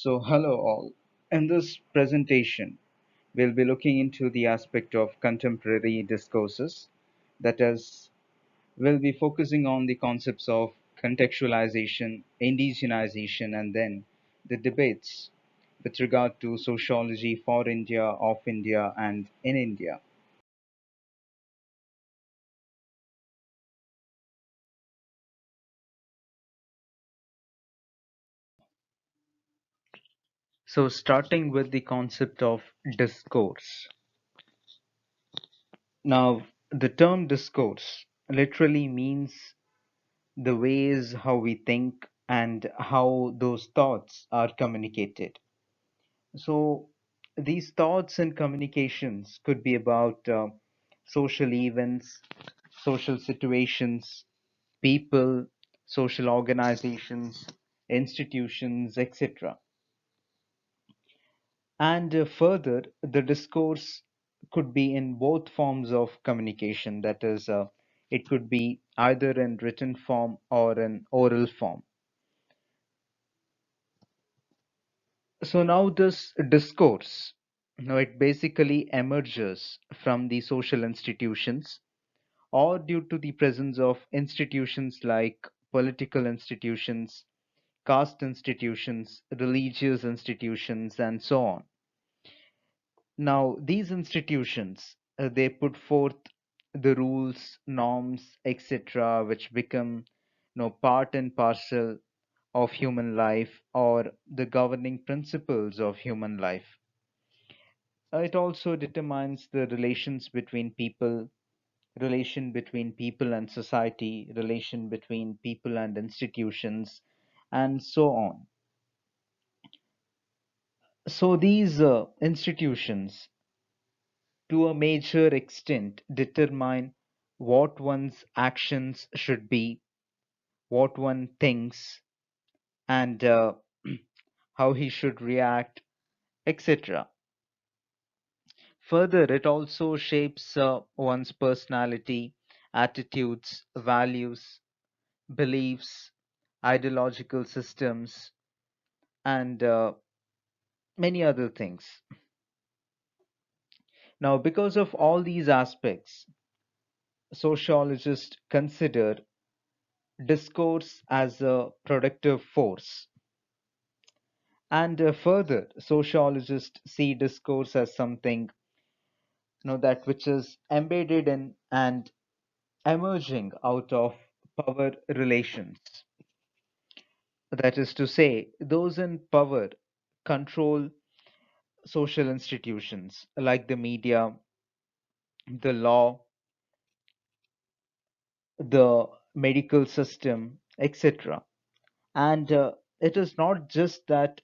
So, hello all. In this presentation, we'll be looking into the aspect of contemporary discourses. That is, we'll be focusing on the concepts of contextualization, indigenization, and then the debates with regard to sociology for India, of India, and in India. So, starting with the concept of discourse. Now, the term discourse literally means the ways how we think and how those thoughts are communicated. So, these thoughts and communications could be about social events, social situations, people, social organizations, institutions, etc. And further, the discourse could be in both forms of communication, that is, it could be either in written form or in oral form. So now this discourse, it basically emerges from the social institutions or due to the presence of institutions like political institutions, caste institutions, religious institutions, and so on. Now these institutions, they put forth the rules, norms, etc., which become part and parcel of human life or the governing principles of human life. It also determines the relations between people, relation between people and society, relation between people and institutions, and so on. So these institutions, to a major extent, determine what one's actions should be, what one thinks, and how he should react, etc. Further, it also shapes one's personality, attitudes, values, beliefs, ideological systems, and many other things. Now, because of all these aspects, sociologists consider discourse as a productive force. And further, sociologists see discourse as something that which is embedded in and emerging out of power relations. That is to say, those in power control social institutions like the media, the law, the medical system, etc. And it is not just that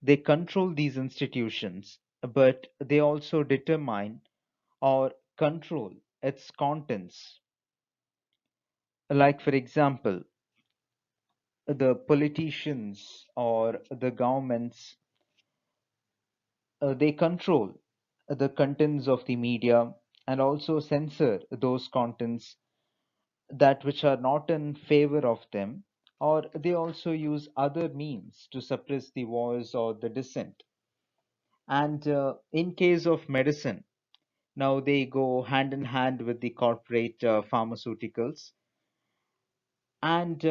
they control these institutions, but they also determine or control its contents. Like, for example, the politicians or the governments, they control the contents of the media and also censor those contents that which are not in favor of them, or they also use other means to suppress the voice or the dissent. And in case of medicine, now they go hand in hand with the corporate pharmaceuticals, and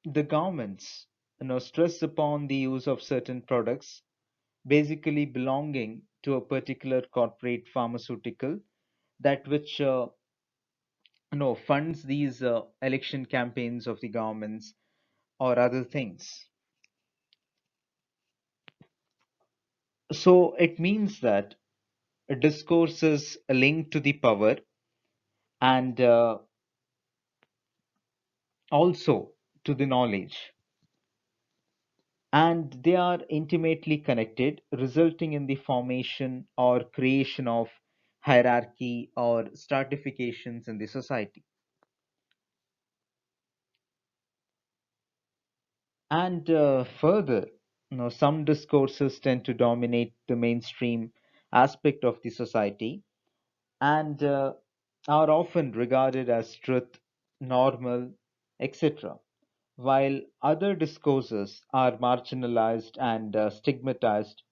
the governments stress upon the use of certain products basically belonging to a particular corporate pharmaceutical, that which funds these election campaigns of the governments or other things. So it means that a discourse is linked to the power and also to the knowledge, and they are intimately connected, resulting in the formation or creation of hierarchy or stratifications in the society. And further, some discourses tend to dominate the mainstream aspect of the society and are often regarded as truth, normal, etc. while other discourses are marginalized and stigmatized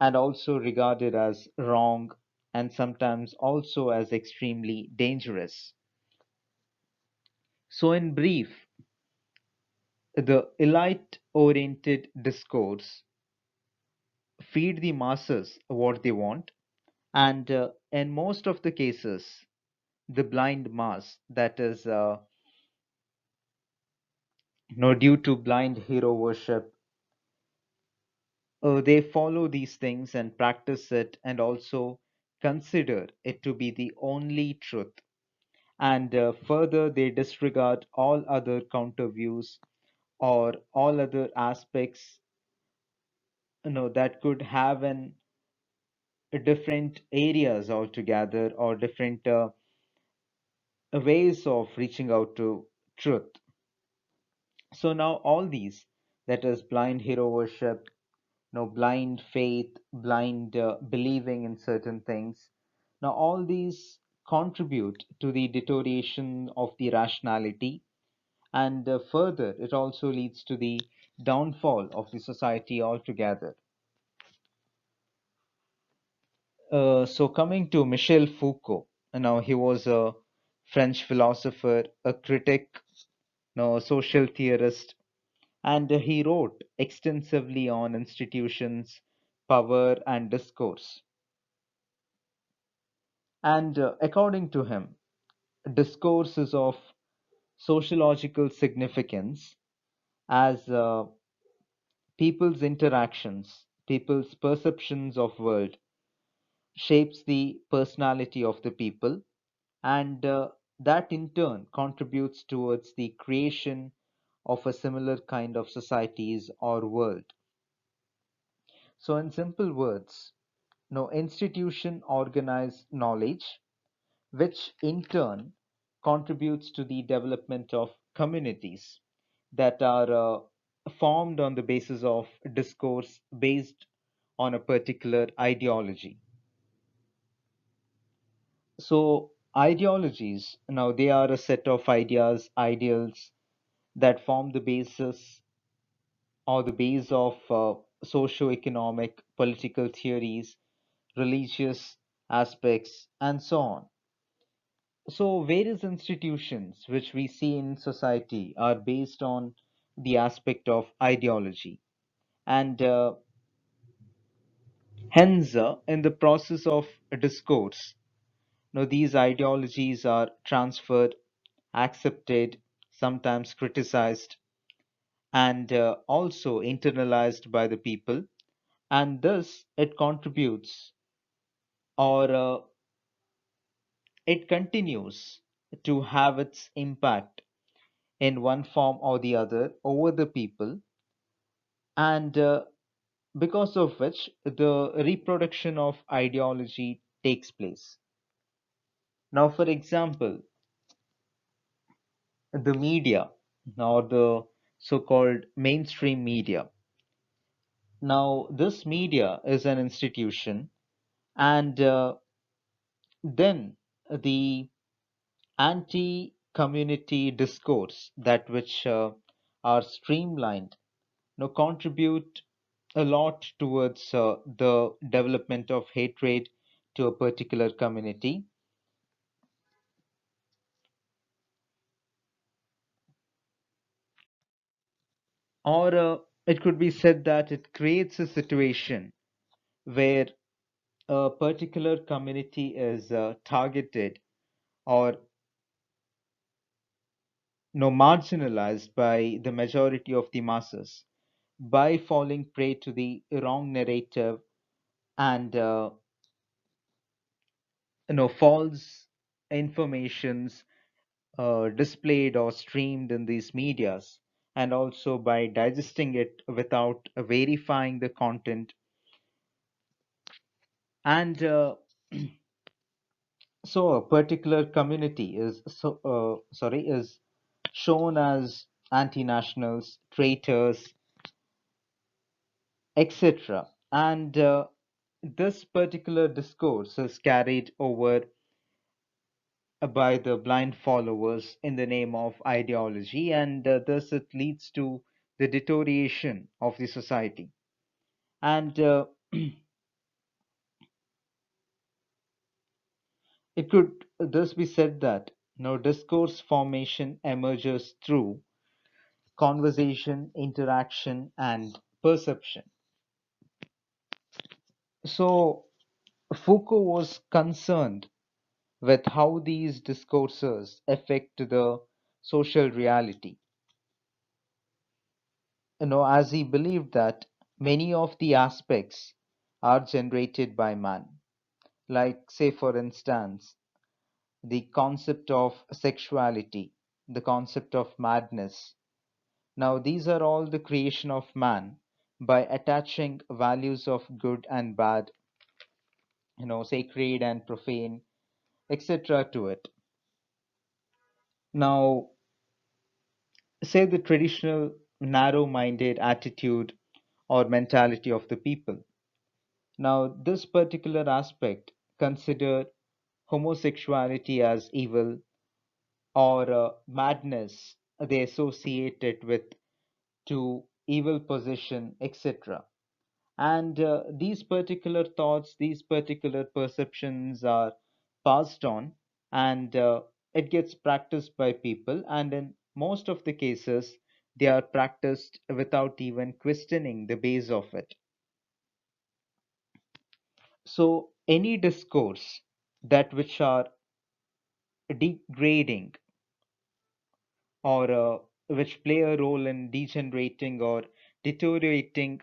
and also regarded as wrong and sometimes also as extremely dangerous. So, in brief, the elite oriented discourse feed the masses what they want, and in most of the cases, the blind mass, that is, due to blind hero worship, they follow these things and practice it and also consider it to be the only truth. And further, they disregard all other counter views or all other aspects that could have an different areas altogether or different ways of reaching out to truth. So now all these, that is blind hero worship, blind faith, blind believing in certain things. Now, all these contribute to the deterioration of the rationality, and further, it also leads to the downfall of the society altogether. So, coming to Michel Foucault, now he was a French philosopher, a critic, a social theorist, and he wrote extensively on institutions, power, and discourse. And according to him, discourse is of sociological significance as people's interactions, people's perceptions of world shapes the personality of the people, and that in turn contributes towards the creation of a similar kind of societies or world. So, in simple words, no institution organize knowledge, which in turn contributes to the development of communities that are formed on the basis of discourse based on a particular ideology. So, ideologies, now they are a set of ideas, ideals that form the basis or the base of socio-economic, political theories, religious aspects, and so on. So, various institutions which we see in society are based on the aspect of ideology. And hence, in the process of discourse, these ideologies are transferred, accepted, sometimes criticized, and also internalized by the people. And thus, it contributes or it continues to have its impact in one form or the other over the people, and because of which the reproduction of ideology takes place. Now, for example, the media or the so called mainstream media. Now, this media is an institution, and then the anti community discourse, that which are streamlined, contribute a lot towards the development of hatred to a particular community, or it could be said that it creates a situation where a particular community is targeted or marginalized by the majority of the masses by falling prey to the wrong narrative and false informations displayed or streamed in these medias, and also by digesting it without verifying the content. And so a particular community is is shown as anti-nationals, traitors, etc. And this particular discourse is carried over by the blind followers in the name of ideology, and thus it leads to the deterioration of the society. And it could thus be said that discourse formation emerges through conversation, interaction, and perception. So Foucault was concerned with how these discourses affect the social reality. As he believed that many of the aspects are generated by man, like, say, for instance, the concept of sexuality, the concept of madness. Now, these are all the creation of man by attaching values of good and bad, sacred and profane, etc. to it. Now, say the traditional narrow minded attitude or mentality of the people. Now, this particular aspect considered homosexuality as evil or madness, they associate it with to evil possession, etc. And these particular thoughts, these particular perceptions are passed on, and it gets practiced by people, and in most of the cases they are practiced without even questioning the base of it. So any discourse that which are degrading or which play a role in degenerating or deteriorating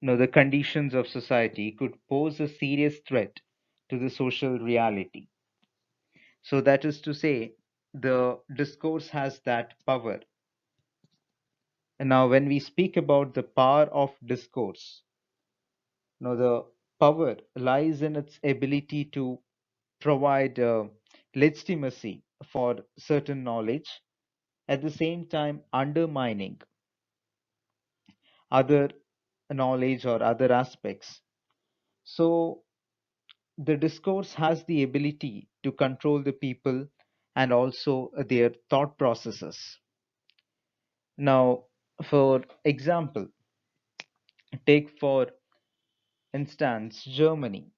the conditions of society could pose a serious threat to the social reality. So that is to say, the discourse has that power. And now, when we speak about the power of discourse, the power lies in its ability to provide legitimacy for certain knowledge, at the same time undermining other knowledge or other aspects. So the discourse has the ability to control the people and also their thought processes. Now, for example, take for instance Germany.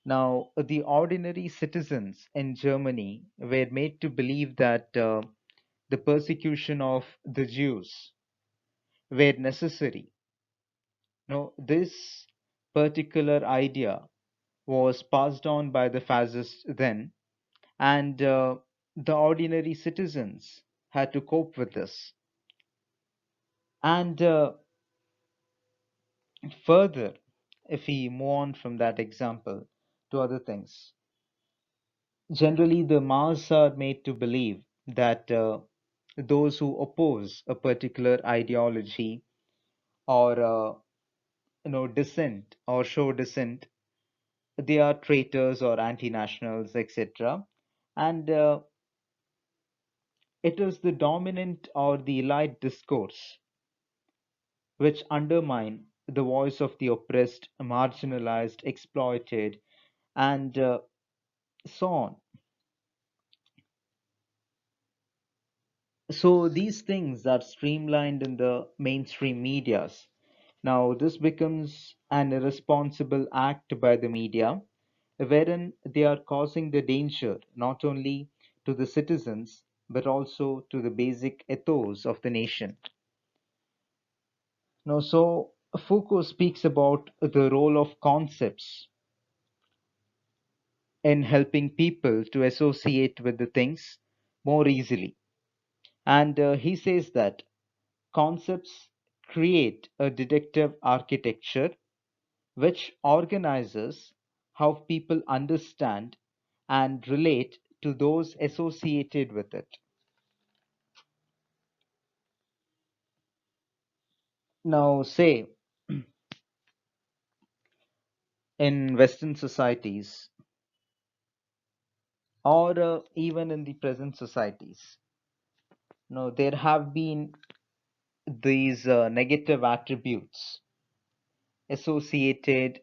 Now, the ordinary citizens in Germany were made to believe that the persecution of the Jews were necessary. Now, this particular idea was passed on by the fascists then, and the ordinary citizens had to cope with this. And further, if we move on from that example to other things, generally the mass are made to believe that those who oppose a particular ideology or dissent or show dissent, they are traitors or anti-nationals, etc. And it is the dominant or the elite discourse which undermine the voice of the oppressed, marginalized, exploited, and so on. So these things are streamlined in the mainstream medias. Now, this becomes an irresponsible act by the media, wherein they are causing the danger not only to the citizens but also to the basic ethos of the nation. Now, so Foucault speaks about the role of concepts in helping people to associate with the things more easily. And he says that concepts create a deductive architecture which organizes how people understand and relate to those associated with it. Now, say in Western societies or even in the present societies, there have been these negative attributes associated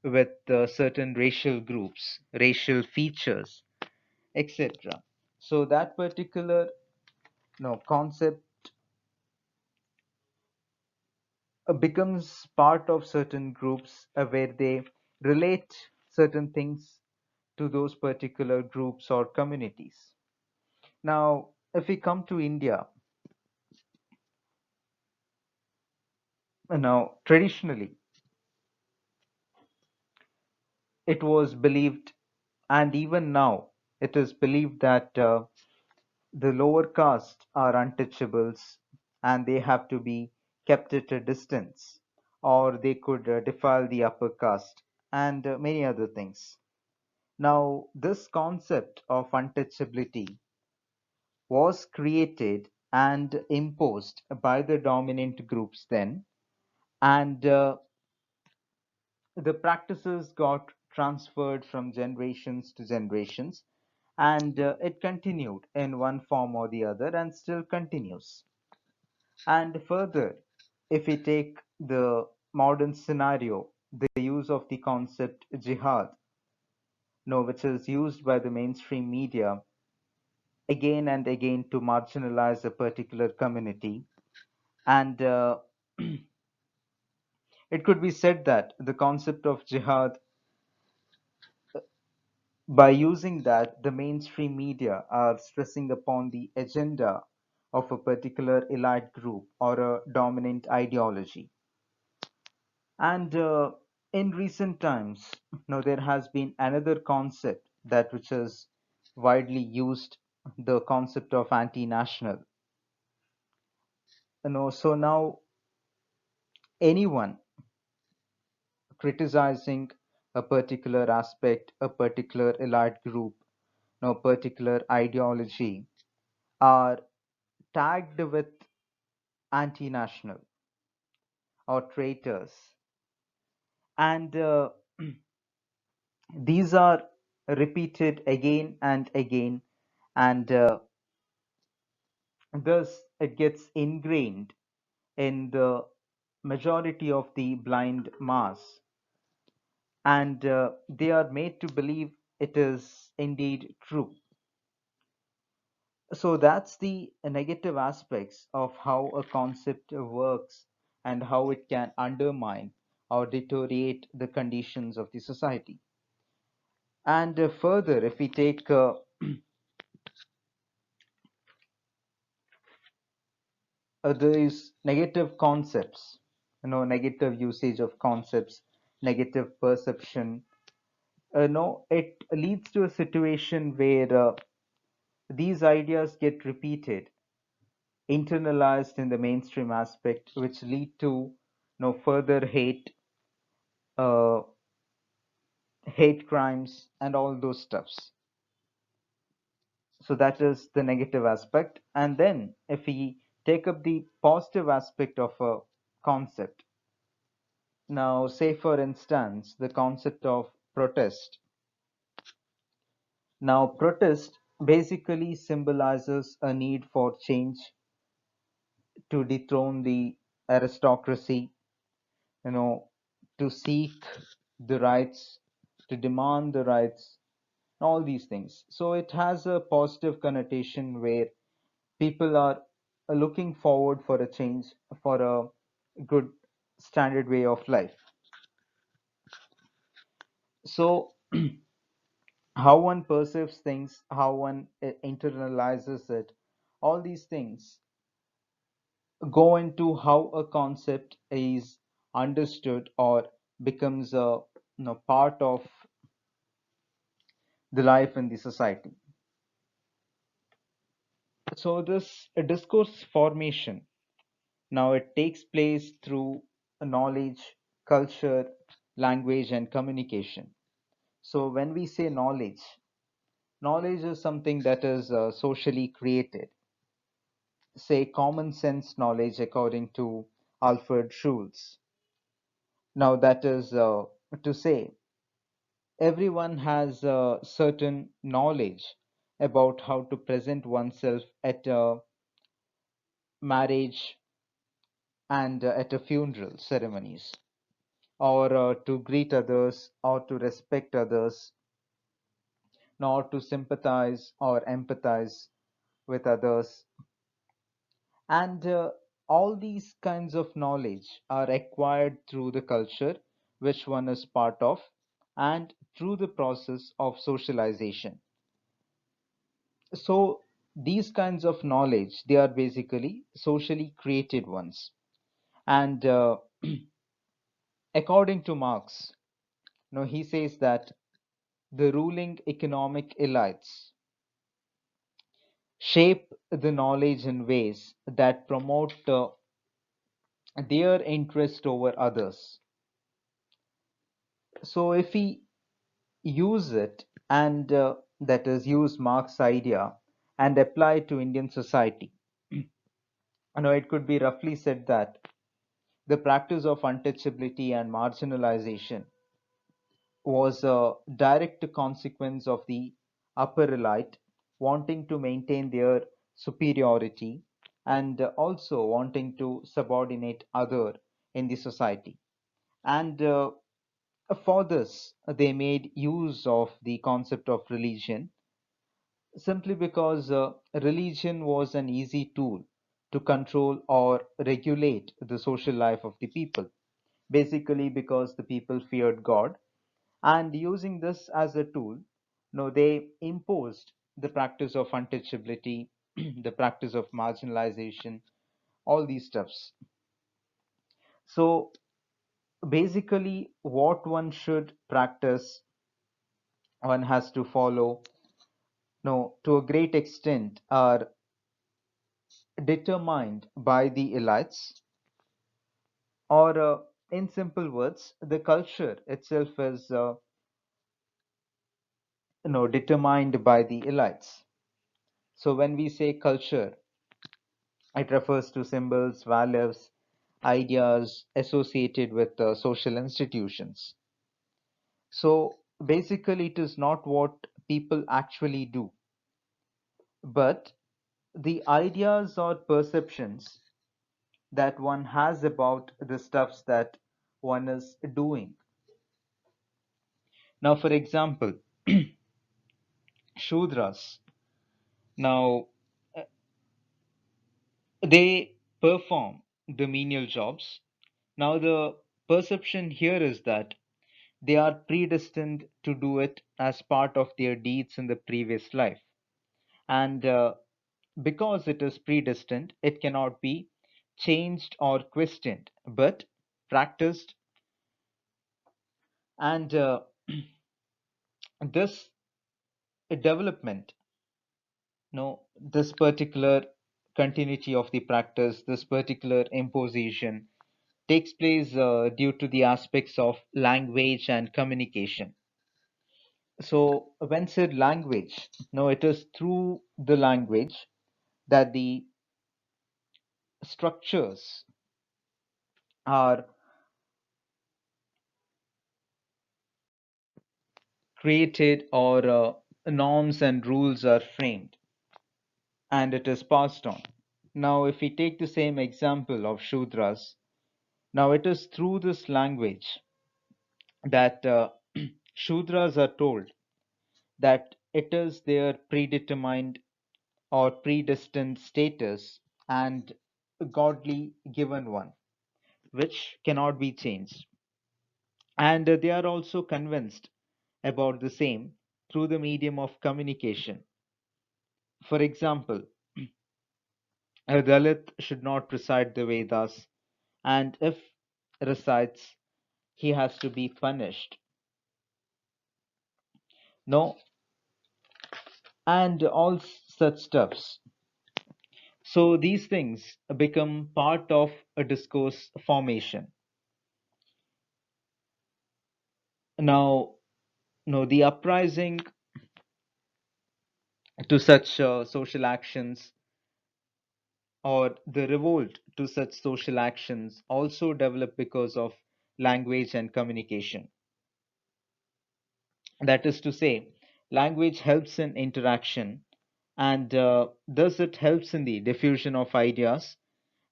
with certain racial groups, racial features. etc. So that particular concept becomes part of certain groups where they relate certain things to those particular groups or communities. Now, if we come to India, now traditionally it was believed, and even now it is believed that the lower caste are untouchables and they have to be kept at a distance, or they could defile the upper caste and many other things. Now, this concept of untouchability was created and imposed by the dominant groups then, and the practices got transferred from generations to generations, and it continued in one form or the other and still continues. And further, if we take the modern scenario, the use of the concept jihad, which is used by the mainstream media again and again to marginalize a particular community, and it could be said that the concept of jihad, by using that, the mainstream media are stressing upon the agenda of a particular elite group or a dominant ideology. And in recent times, there has been another concept that which is widely used, the concept of anti-national. So now anyone criticizing a particular aspect, a particular elite group, no particular ideology, are tagged with anti-national or traitors, and these are repeated again and again, and thus it gets ingrained in the majority of the blind mass, and they are made to believe it is indeed true. So that's the negative aspects of how a concept works and how it can undermine or deteriorate the conditions of the society. And further, if we take these negative concepts, negative usage of concepts, negative perception, no, it leads to a situation where these ideas get repeated, internalized in the mainstream aspect, which lead to further uh, hate crimes, and all those stuffs. So that is the negative aspect. And then if we take up the positive aspect of a concept, now say for instance the concept of protest. Now protest basically symbolizes a need for change, to dethrone the aristocracy, you know, to seek the rights, to demand the rights, all these things. So it has a positive connotation where people are looking forward for a change, for a good standard way of life. So how one perceives things, how one internalizes it, all these things go into how a concept is understood or becomes a part of the life in the society. So this discourse formation, now it takes place through knowledge, culture, language, and communication. So when we say knowledge, knowledge is something that is socially created. Say common sense knowledge according to Alfred Schulz. Now that is to say everyone has a certain knowledge about how to present oneself at a marriage and at a funeral ceremonies, or to greet others or to respect others. nor to sympathize or empathize with others. And all these kinds of knowledge are acquired through the culture which one is part of and through the process of socialization. So these kinds of knowledge, they are basically socially created ones. And according to Marx, he says that the ruling economic elites shape the knowledge in ways that promote their interest over others. So if we use it and that is use Marx's idea and apply it to Indian society, it could be roughly said that the practice of untouchability and marginalization was a direct consequence of the upper elite wanting to maintain their superiority and also wanting to subordinate other in the society. And for this, they made use of the concept of religion simply because religion was an easy tool to control or regulate the social life of the people. Basically, because the people feared God, and using this as a tool, they imposed the practice of untouchability, the practice of marginalization, all these stuffs. So basically, what one should practice, one has to follow, to a great extent, are determined by the elites, or in simple words, the culture itself is, determined by the elites. So when we say culture, it refers to symbols, values, ideas associated with social institutions. So basically, it is not what people actually do, but the ideas or perceptions that one has about the stuffs that one is doing. Now, for example, Shudras, now they perform the menial jobs. Now, the perception here is that they are predestined to do it as part of their deeds in the previous life. And because it is predestined, it cannot be changed or questioned, but practiced. And this development, this particular continuity of the practice, this particular imposition takes place due to the aspects of language and communication. So when said language, no, it is through the language that the structures are created, or norms and rules are framed, and it is passed on. Now, if we take the same example of Shudras, now it is through this language that Shudras are told that it is their predetermined or predestined status and godly given one, which cannot be changed. And they are also convinced about the same through the medium of communication. For example, a Dalit should not recite the Vedas, and if recites, he has to be punished. No, and all such stuffs. So these things become part of a discourse formation. Now, the uprising to such social actions, or the revolt to such social actions, also develop because of language and communication. That is to say, language helps in interaction, and thus it helps in the diffusion of ideas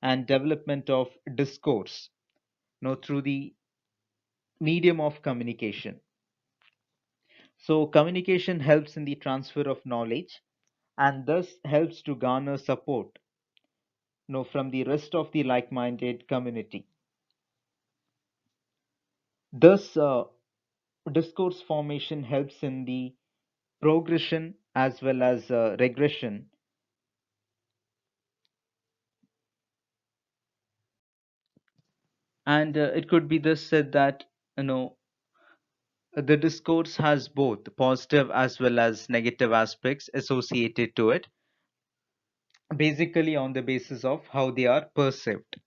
and development of discourse, through the medium of communication. So communication helps in the transfer of knowledge and thus helps to garner support from the rest of the like-minded community. Thus, discourse formation helps in the progression as well as regression, and it could be thus said that you know the discourse has both positive as well as negative aspects associated to it, basically on the basis of how they are perceived.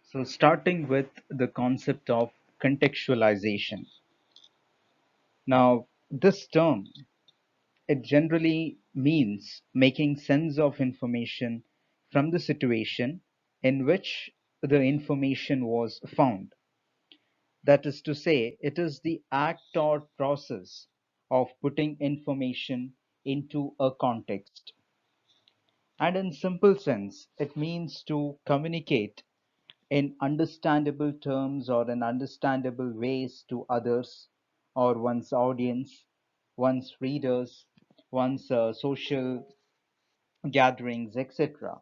So, starting with the concept of contextualization. Now, this term, it generally means making sense of information from the situation in which the information was found. That is to say, it is the act or process of putting information into a context. And in simple sense, it means to communicate in understandable terms or in understandable ways to others or one's audience, one's readers, one's social gatherings, etc.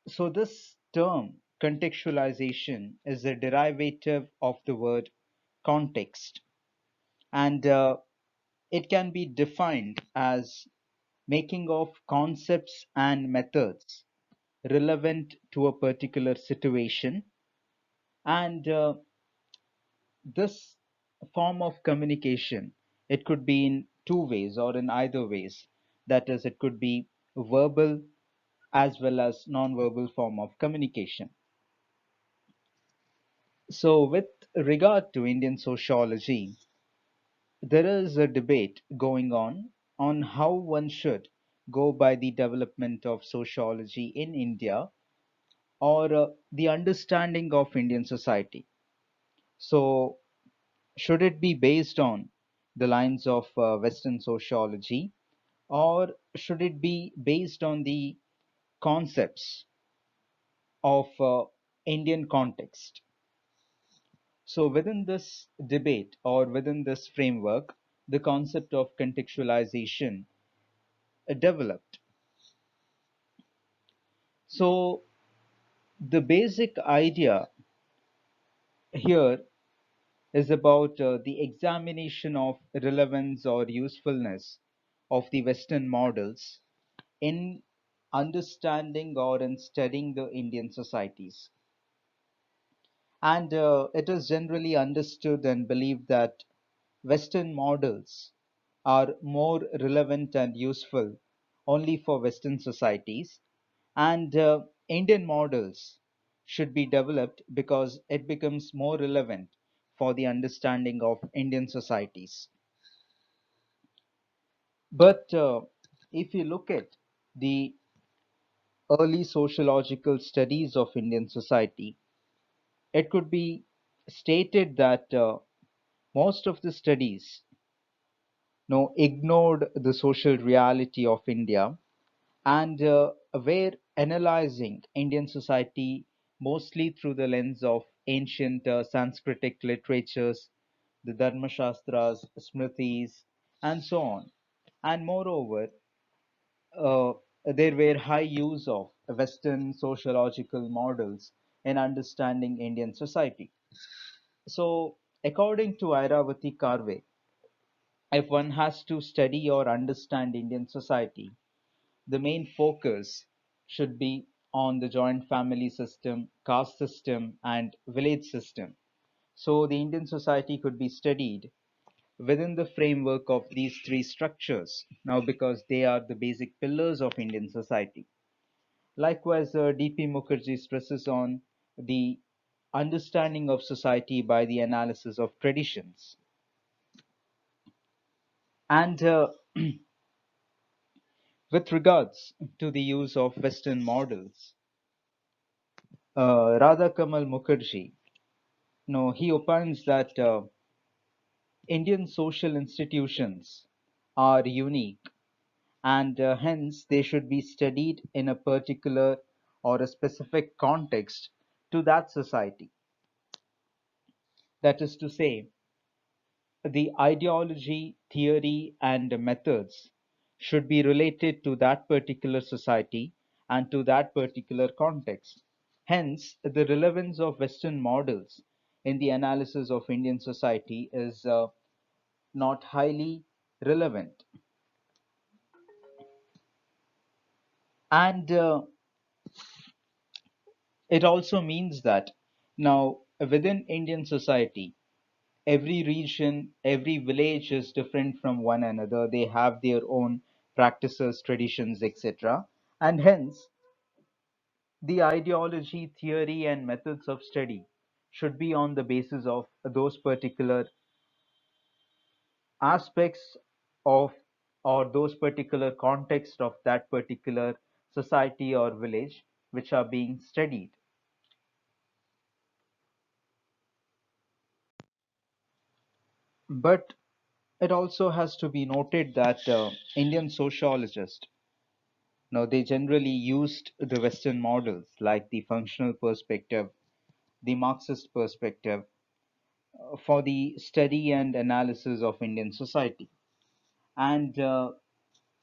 So, this term contextualization is a derivative of the word context, and it can be defined as making of concepts and methods relevant to a particular situation, and this form of communication, it could be in two ways or in either ways. That is, it could be verbal as well as non-verbal form of communication. So with regard to Indian sociology, there is a debate going on how one should go by the development of sociology in India, or the understanding of Indian society. So should it be based on the lines of Western sociology, or should it be based on the concepts of Indian context? So, within this debate or within this framework, the concept of contextualization developed. So, the basic idea here is about the examination of relevance or usefulness of the Western models in understanding or in studying the Indian societies. And it is generally understood and believed that Western models are more relevant and useful only for Western societies, and Indian models should be developed because it becomes more relevant for the understanding of Indian societies. But if you look at the early sociological studies of Indian society, it could be stated that most of the studies ignored the social reality of India and were analyzing Indian society mostly through the lens of ancient Sanskritic literatures, the Dharmashastras, Smritis, and so on. And moreover, uh, there were high use of Western sociological models in understanding Indian society. So, according to Airavati Karve, if one has to study or understand Indian society, the main focus should be on the joint family system, caste system, and village system. So, the Indian society could be studied within the framework of these three structures now because they are the basic pillars of Indian society. Likewise, D.P. Mukherjee stresses on the understanding of society by the analysis of traditions. And with regards to the use of Western models, Radha Kamal Mukherjee, no, he opines that Indian social institutions are unique and hence they should be studied in a particular or a specific context to that society. That is to say, the ideology, theory, and methods should be related to that particular society and to that particular context. Hence, the relevance of Western models in the analysis of Indian society is not highly relevant. And it also means that now within Indian society, every region, every village is different from one another. They have their own practices, traditions, etc. And hence, the ideology, theory, and methods of study should be on the basis of those particular aspects of or those particular context of that particular society or village which are being studied. But it also has to be noted that Indian sociologists, now they generally used the Western models like the functional perspective, the Marxist perspective, for the study and analysis of Indian society. And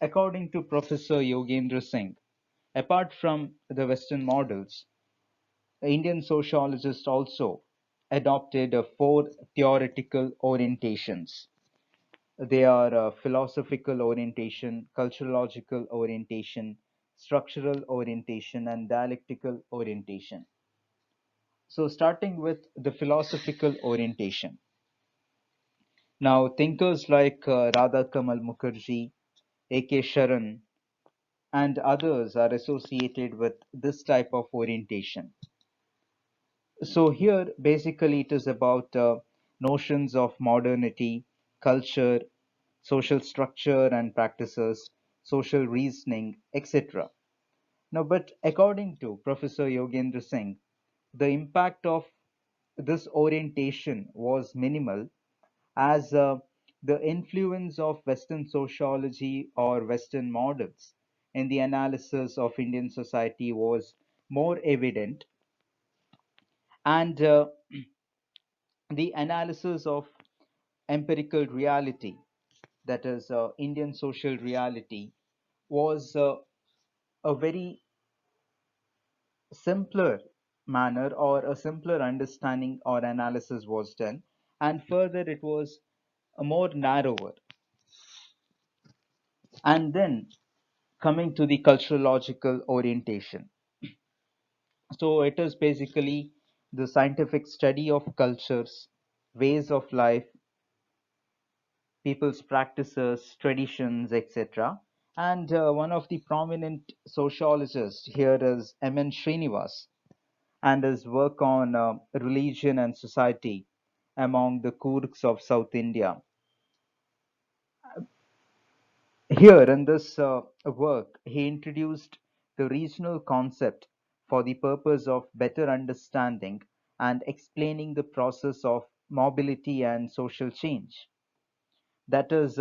according to Professor Yogendra Singh, apart from the Western models, Indian sociologists also adopted four theoretical orientations. They are philosophical orientation, culturological orientation, structural orientation, and dialectical orientation. So, starting with the philosophical orientation. Now, thinkers like Radha Kamal Mukherjee, A.K. Sharan, and others are associated with this type of orientation. So, here basically it is about notions of modernity, culture, social structure and practices, social reasoning, etc. Now, but according to Professor Yogendra Singh, the impact of this orientation was minimal as the influence of Western sociology or Western models in the analysis of Indian society was more evident, and the analysis of empirical reality, that is, Indian social reality, was a very simpler manner or a simpler understanding or analysis was done, and further it was a more narrower. And then coming to the culturological orientation, so it is basically the scientific study of cultures, ways of life, people's practices, traditions, etc. And one of the prominent sociologists here is M.N. Srinivas, and his work on religion and society among the Kurds of South India. Here in this work, he introduced the regional concept for the purpose of better understanding and explaining the process of mobility and social change. That is,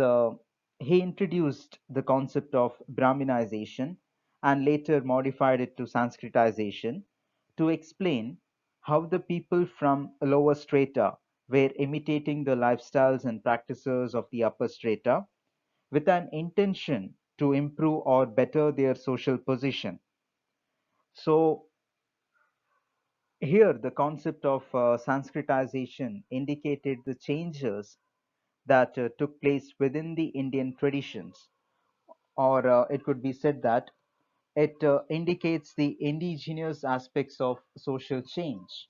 he introduced the concept of Brahminization and later modified it to Sanskritization to explain how the people from lower strata were imitating the lifestyles and practices of the upper strata with an intention to improve or better their social position. So, here the concept of Sanskritization indicated the changes that took place within the Indian traditions, or it could be said that it indicates the indigenous aspects of social change.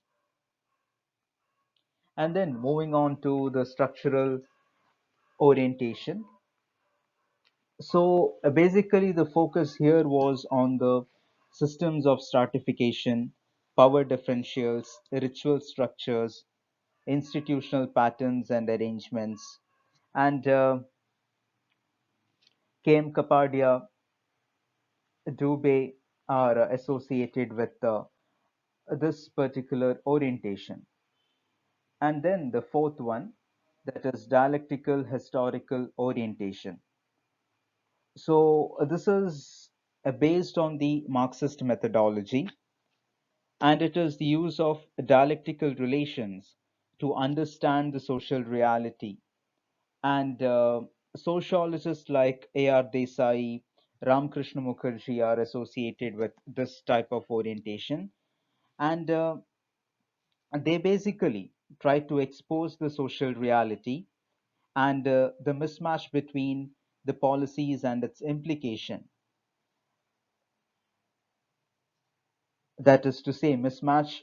And then moving on to the structural orientation. So basically, the focus here was on the systems of stratification, power differentials, ritual structures, institutional patterns and arrangements, and K.M. Kapadia, Dubé are associated with this particular orientation. And then the fourth one, that is dialectical historical orientation. So this is based on the Marxist methodology, and it is the use of dialectical relations to understand the social reality. And sociologists like A.R. Desai, Ramkrishna Mukherjee are associated with this type of orientation. And they basically try to expose the social reality and the mismatch between the policies and its implication. That is to say, mismatch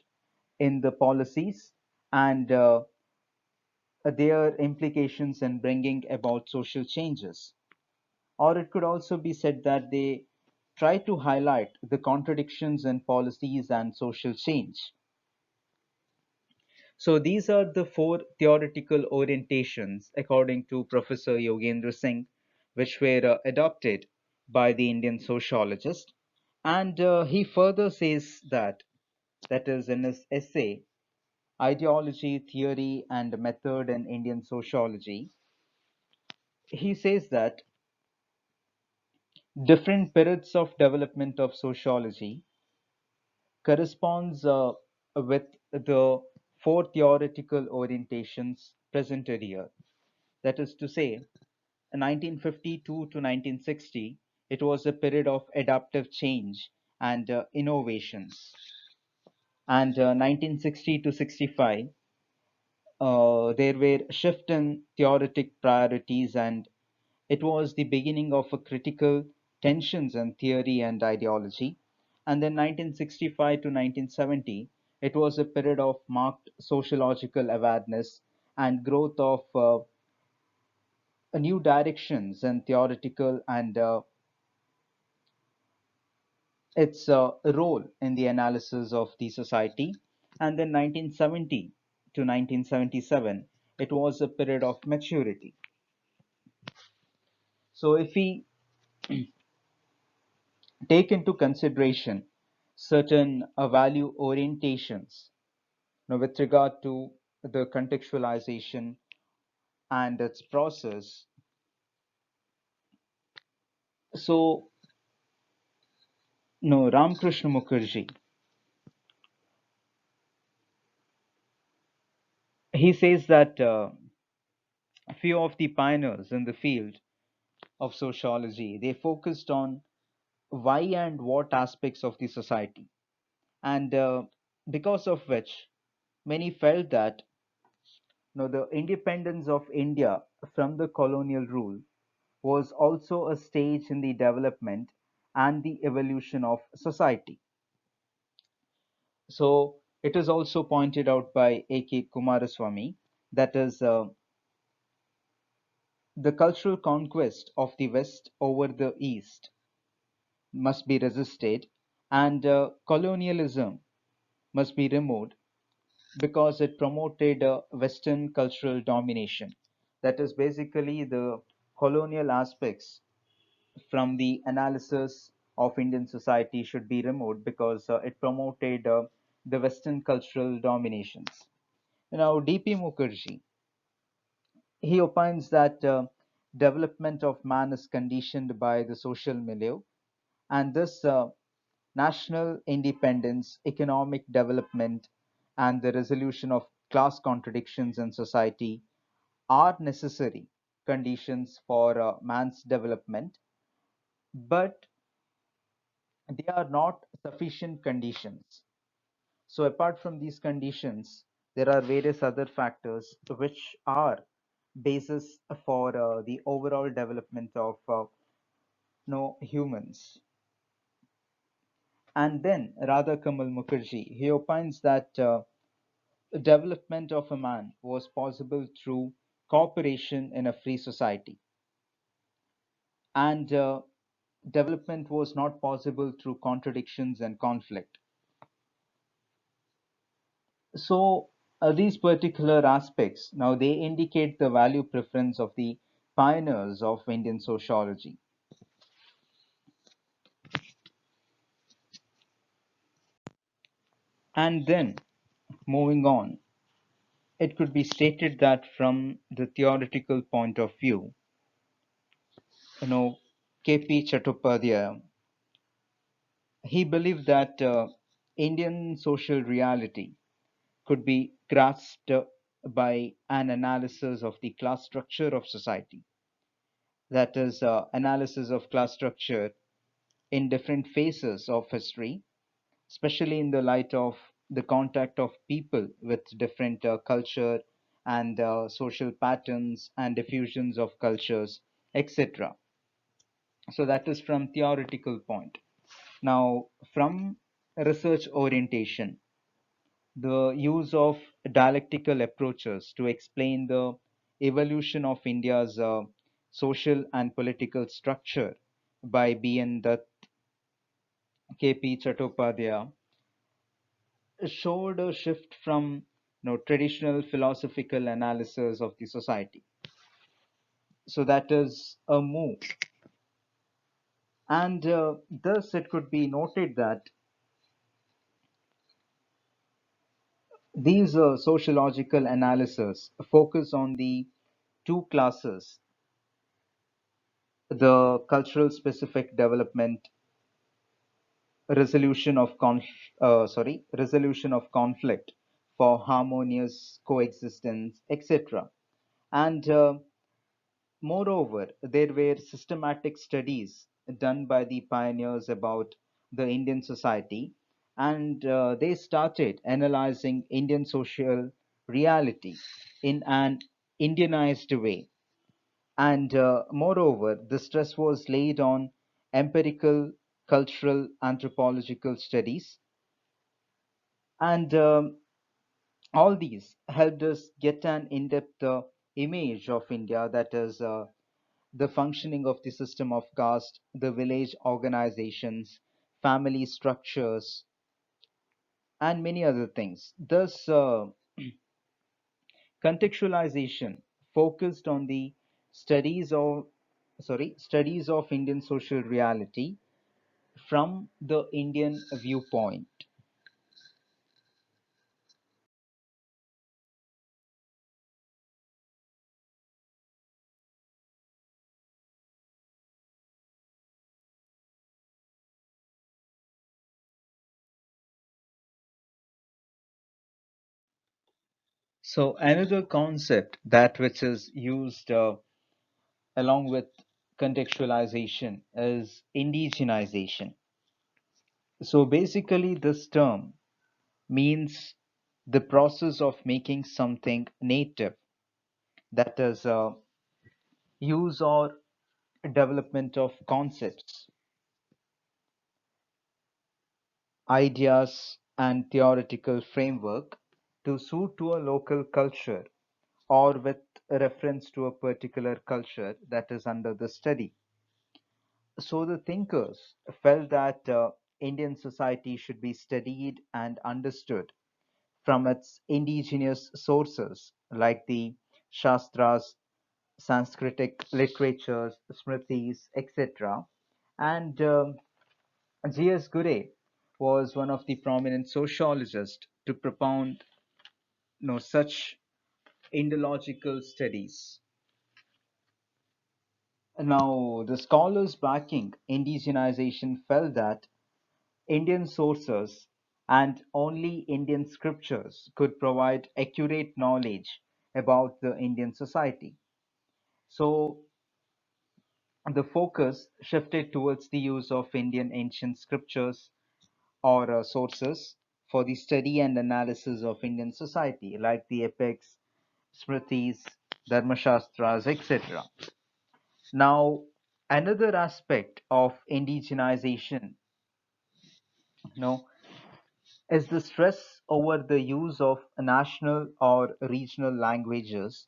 in the policies and their implications in bringing about social changes. Or it could also be said that they try to highlight the contradictions in policies and social change. So these are the four theoretical orientations, according to Professor Yogendra Singh, which were adopted by the Indian sociologist. And he further says that is in his essay, Ideology, Theory, and Method in Indian Sociology, he says that different periods of development of sociology corresponds with the four theoretical orientations presented here. That is to say, 1952 to 1960, it was a period of adaptive change and innovations. And 1960 to 65, there were shift in theoretic priorities, and it was the beginning of a critical tensions in theory and ideology. And then 1965 to 1970, it was a period of marked sociological awareness and growth of new directions in theoretical and its role in the analysis of the society. And then 1970 to 1977, it was a period of maturity. So if we take into consideration certain value orientations with regard to the contextualization and its process, so no, Ramkrishna Mukherjee, he says that a few of the pioneers in the field of sociology, they focused on why and what aspects of the society, and because of which many felt that the independence of India from the colonial rule was also a stage in the development and the evolution of society. So it is also pointed out by A.K. Kumaraswamy that is the cultural conquest of the West over the East must be resisted, and colonialism must be removed because it promoted Western cultural domination. That is basically the colonial aspects from the analysis of Indian society should be removed because it promoted the Western cultural dominations. Now, D.P. Mukherjee, he opines that development of man is conditioned by the social milieu, and this national independence, economic development, and the resolution of class contradictions in society are necessary conditions for man's development, but they are not sufficient conditions. So, apart from these conditions, there are various other factors which are basis for the overall development of no humans. And then Radha Kamal Mukherjee, he opines that development of a man was possible through cooperation in a free society, and development was not possible through contradictions and conflict. So these particular aspects now they indicate the value preference of the pioneers of Indian sociology. And then moving on, it could be stated that from the theoretical point of view, you know, K.P. Chattopadhyay, he believed that Indian social reality could be grasped by an analysis of the class structure of society. That is, analysis of class structure in different phases of history, especially in the light of the contact of people with different culture and social patterns and diffusions of cultures, etc. So that is from theoretical point. Now, from research orientation, the use of dialectical approaches to explain the evolution of India's social and political structure by B.N. Dutt, K.P. Chattopadhyay showed a shift from traditional philosophical analysis of the society. So that is a move. And thus it could be noted that these sociological analyses focus on the two classes, the cultural specific development, resolution of conflict for harmonious coexistence, etc. And moreover, there were systematic studies done by the pioneers about the Indian society, and they started analyzing Indian social reality in an Indianized way. And moreover, the stress was laid on empirical, cultural, anthropological studies, and all these helped us get an in depth image of India, that is, the functioning of the system of caste, the village organizations, family structures, and many other things. Thus, contextualization focused on the studies of studies of Indian social reality from the Indian viewpoint. So another concept that which is used along with contextualization is indigenization. So basically, this term means the process of making something native, that is, use or development of concepts, ideas, and theoretical framework to suit to a local culture or with reference to a particular culture that is under the study. So the thinkers felt that Indian society should be studied and understood from its indigenous sources like the Shastras, Sanskritic literatures, Smritis, etc. And G.S. Gure was one of the prominent sociologists to propound such Indological studies. Now, the scholars backing indigenization felt that Indian sources and only Indian scriptures could provide accurate knowledge about the Indian society. So the focus shifted towards the use of Indian ancient scriptures or sources for the study and analysis of Indian society, like the epics, Smritis, Dharmashastras, etc. Now, another aspect of indigenization, you know, is the stress over the use of national or regional languages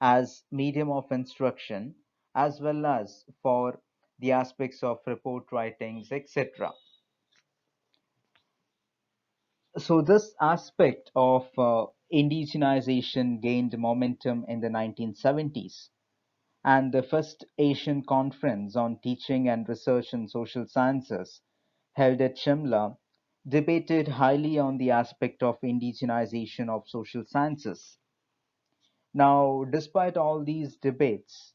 as medium of instruction, as well as for the aspects of report writings, etc. So this aspect of indigenization gained momentum in the 1970s, and the first Asian Conference on Teaching and Research in Social Sciences, held at Shimla, debated highly on the aspect of indigenization of social sciences. Now, despite all these debates,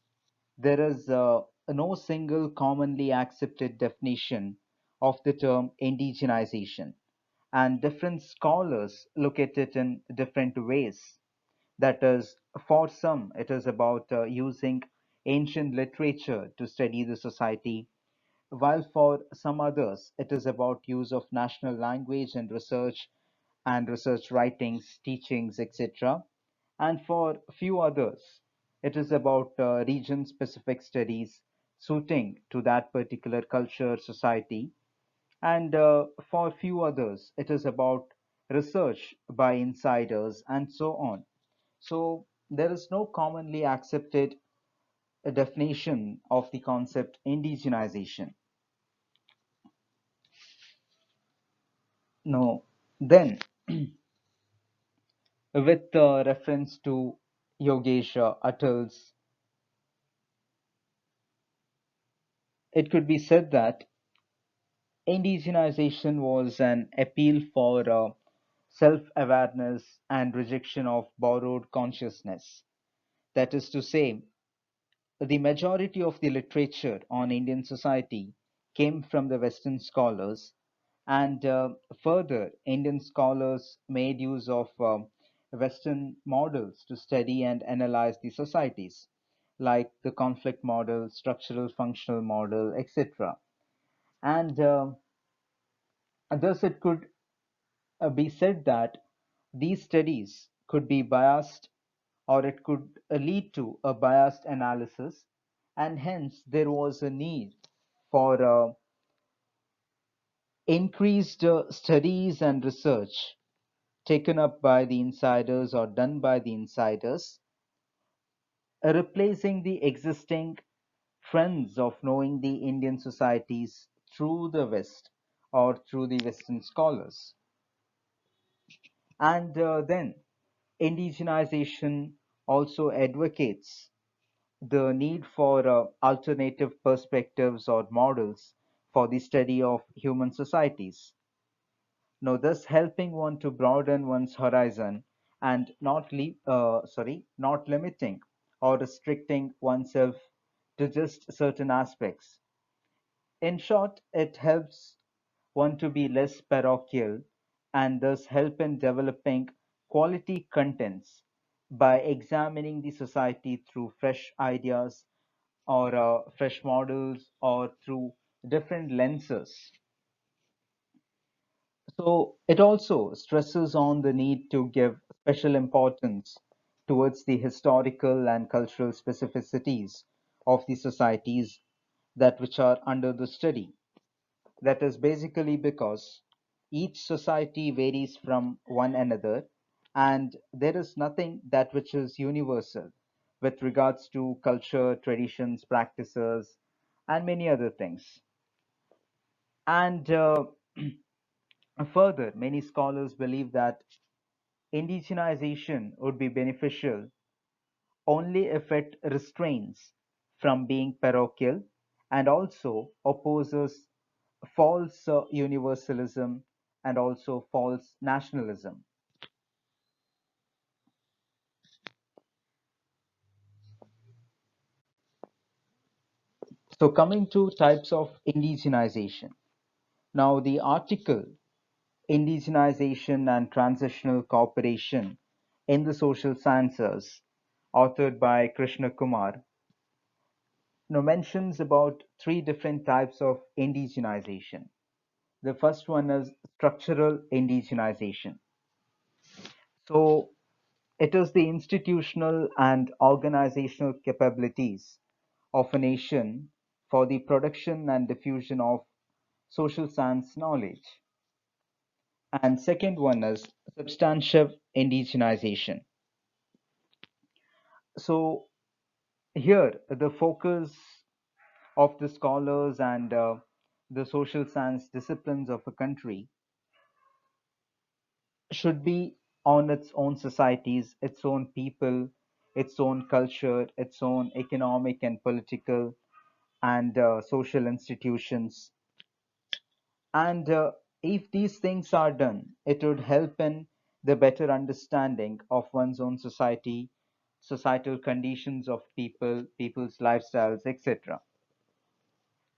there is no single commonly accepted definition of the term indigenization, and different scholars look at it in different ways. That is, for some, it is about using ancient literature to study the society, while for some others, it is about use of national language and research writings, teachings, etc. And for few others, it is about region specific studies suiting to that particular culture, society. And for few others, it is about research by insiders and so on. So there is no commonly accepted definition of the concept indigenization. No. Then, with reference to Yogesh Attal's, it could be said that indigenization was an appeal for self awareness and rejection of borrowed consciousness. That is to say, the majority of the literature on Indian society came from the Western scholars, and further, Indian scholars made use of Western models to study and analyze the societies, like the conflict model, structural functional model, etc. And thus, it could be said that these studies could be biased, or it could lead to a biased analysis, and hence there was a need for increased studies and research taken up by the insiders or done by the insiders, replacing the existing trends of knowing the Indian societies through the West or through the Western scholars. And then indigenization also advocates the need for alternative perspectives or models for the study of human societies. Now, thus helping one to broaden one's horizon and not limiting or restricting oneself to just certain aspects. In short, it helps one to be less parochial and thus help in developing quality contents by examining the society through fresh ideas or fresh models or through different lenses. So it also stresses on the need to give special importance towards the historical and cultural specificities of the societies that which are under the study. That is basically because each society varies from one another, and there is nothing that which is universal with regards to culture, traditions, practices, and many other things. And further, many scholars believe that indigenization would be beneficial only if it restrains from being parochial and also opposes false universalism and also false nationalism. So, coming to types of indigenization. Now, the article Indigenization and Transitional Cooperation in the Social Sciences, authored by Krishna Kumar, mentions about three different types of indigenization. The first one is structural indigenization. So, it is the institutional and organizational capabilities of a nation for the production and diffusion of social science knowledge. And second one is substantive indigenization. So here the focus of the scholars and the social science disciplines of a country should be on its own societies, its own people, its own culture, its own economic and political and social institutions. And if these things are done, it would help in the better understanding of one's own society, societal conditions of people, people's lifestyles, etc.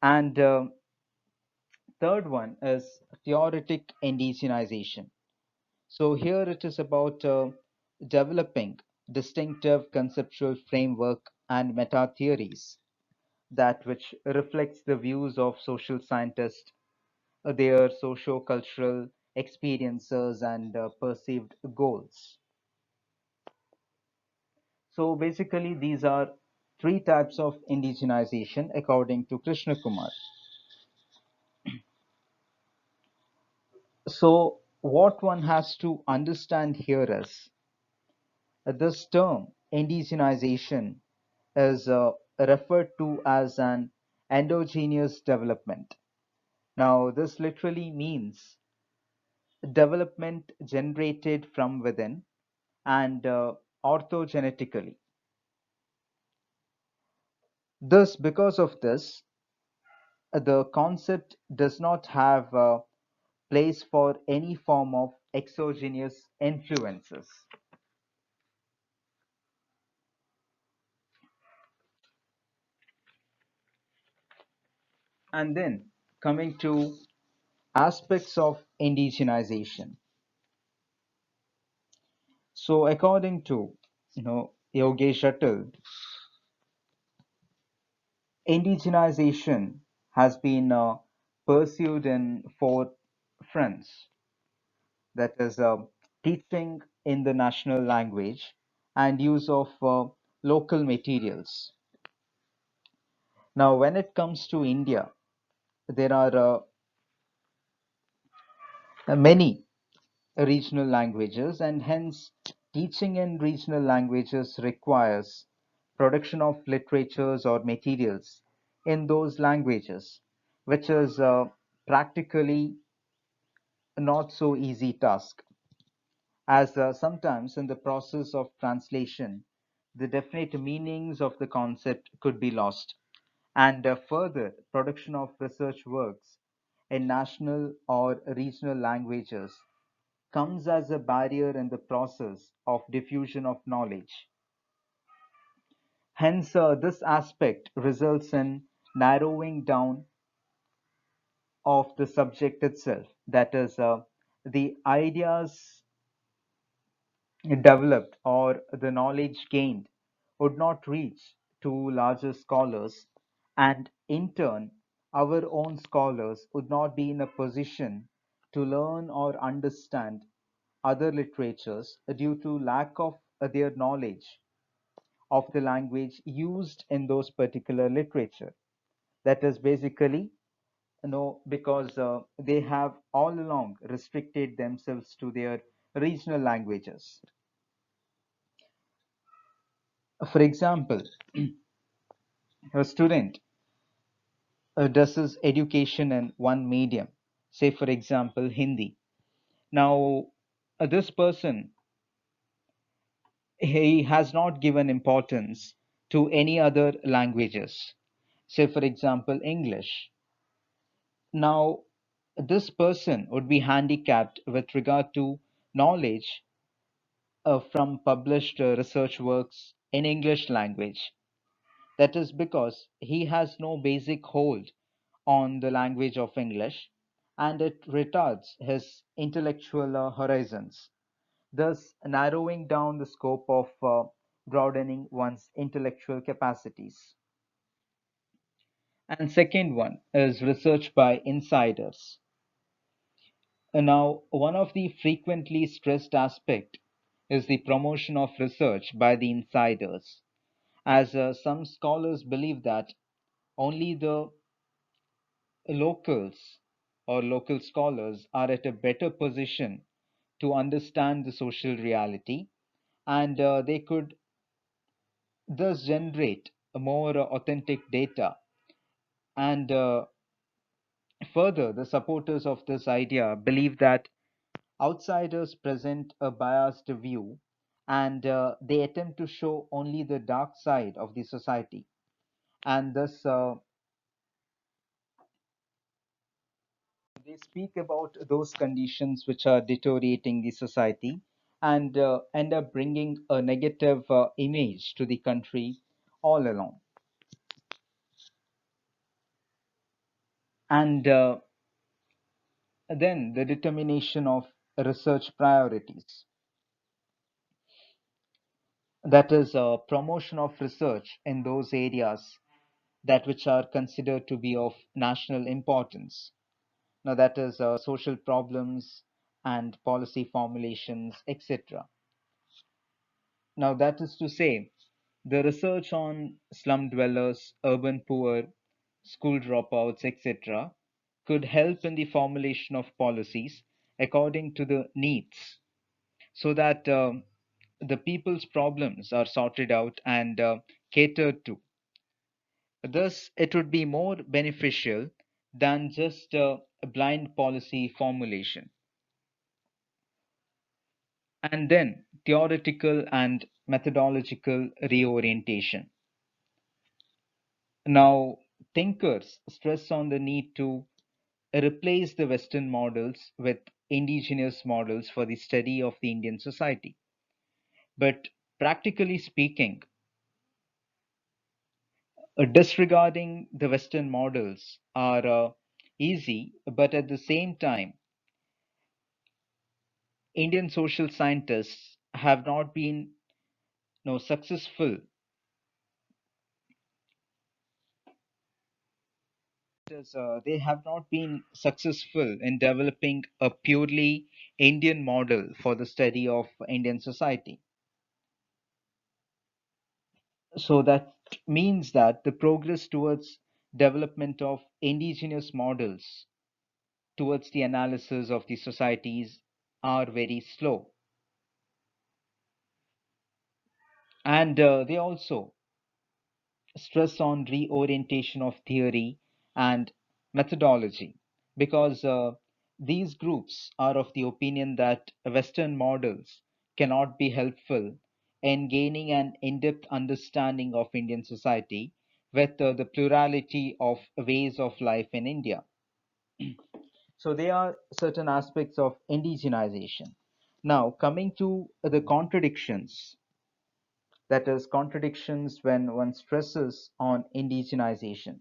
And third one is theoretic indigenization. So here it is about developing distinctive conceptual framework and meta theories that which reflects the views of social scientists, their socio-cultural experiences and perceived goals. So basically, these are three types of indigenization according to Krishna Kumar. So what one has to understand here is this term indigenization is referred to as an endogenous development. Now, this literally means development generated from within and orthogenetically. Thus, because of this, the concept does not have a place for any form of exogenous influences. And then coming to aspects of indigenization. So, according to Yogesh Attal, indigenization has been pursued in four fronts. That is, teaching in the national language and use of local materials. Now, when it comes to India, there are many regional languages, and hence teaching in regional languages requires production of literatures or materials in those languages, which is practically not so easy task, as sometimes in the process of translation, the definite meanings of the concept could be lost, and further production of research works in national or regional languages comes as a barrier in the process of diffusion of knowledge. Hence, this aspect results in narrowing down of the subject itself. That is, the ideas developed or the knowledge gained would not reach to larger scholars, and in turn, our own scholars would not be in a position to learn or understand other literatures due to lack of their knowledge of the language used in those particular literature. That is basically, because they have all along restricted themselves to their regional languages. For example, a student does his education in one medium, say for example Hindi. Now, this person, he has not given importance to any other languages, say for example English. Now, this person would be handicapped with regard to knowledge from published research works in English language. That is because he has no basic hold on the language of English, and it retards his intellectual horizons, thus narrowing down the scope of broadening one's intellectual capacities. And second one is research by insiders. Now, one of the frequently stressed aspect is the promotion of research by the insiders, as some scholars believe that only the locals or local scholars are at a better position to understand the social reality, and they could thus generate a more authentic data. And further, the supporters of this idea believe that outsiders present a biased view, and they attempt to show only the dark side of the society, and thus they speak about those conditions which are deteriorating the society, and end up bringing a negative image to the country all along. And then the determination of research priorities, that is promotion of research in those areas that which are considered to be of national importance. Now, that is social problems and policy formulations, etc. Now, that is to say, the research on slum dwellers, urban poor, school dropouts, etc., could help in the formulation of policies according to the needs, so that the people's problems are sorted out and catered to. Thus, it would be more beneficial than just a blind policy formulation. And then, theoretical and methodological reorientation. Now, thinkers stress on the need to replace the Western models with indigenous models for the study of the Indian society. But practically speaking, disregarding the Western models are easy, but at the same time, Indian social scientists have not been successful. They have not been successful in developing a purely Indian model for the study of Indian society. So that means that the progress towards development of indigenous models towards the analysis of the societies are very slow. And they also stress on reorientation of theory and methodology, because these groups are of the opinion that Western models cannot be helpful in gaining an in-depth understanding of Indian society with the plurality of ways of life in India. So there are certain aspects of indigenization. Now, coming to the contradictions, that is, contradictions when one stresses on indigenization.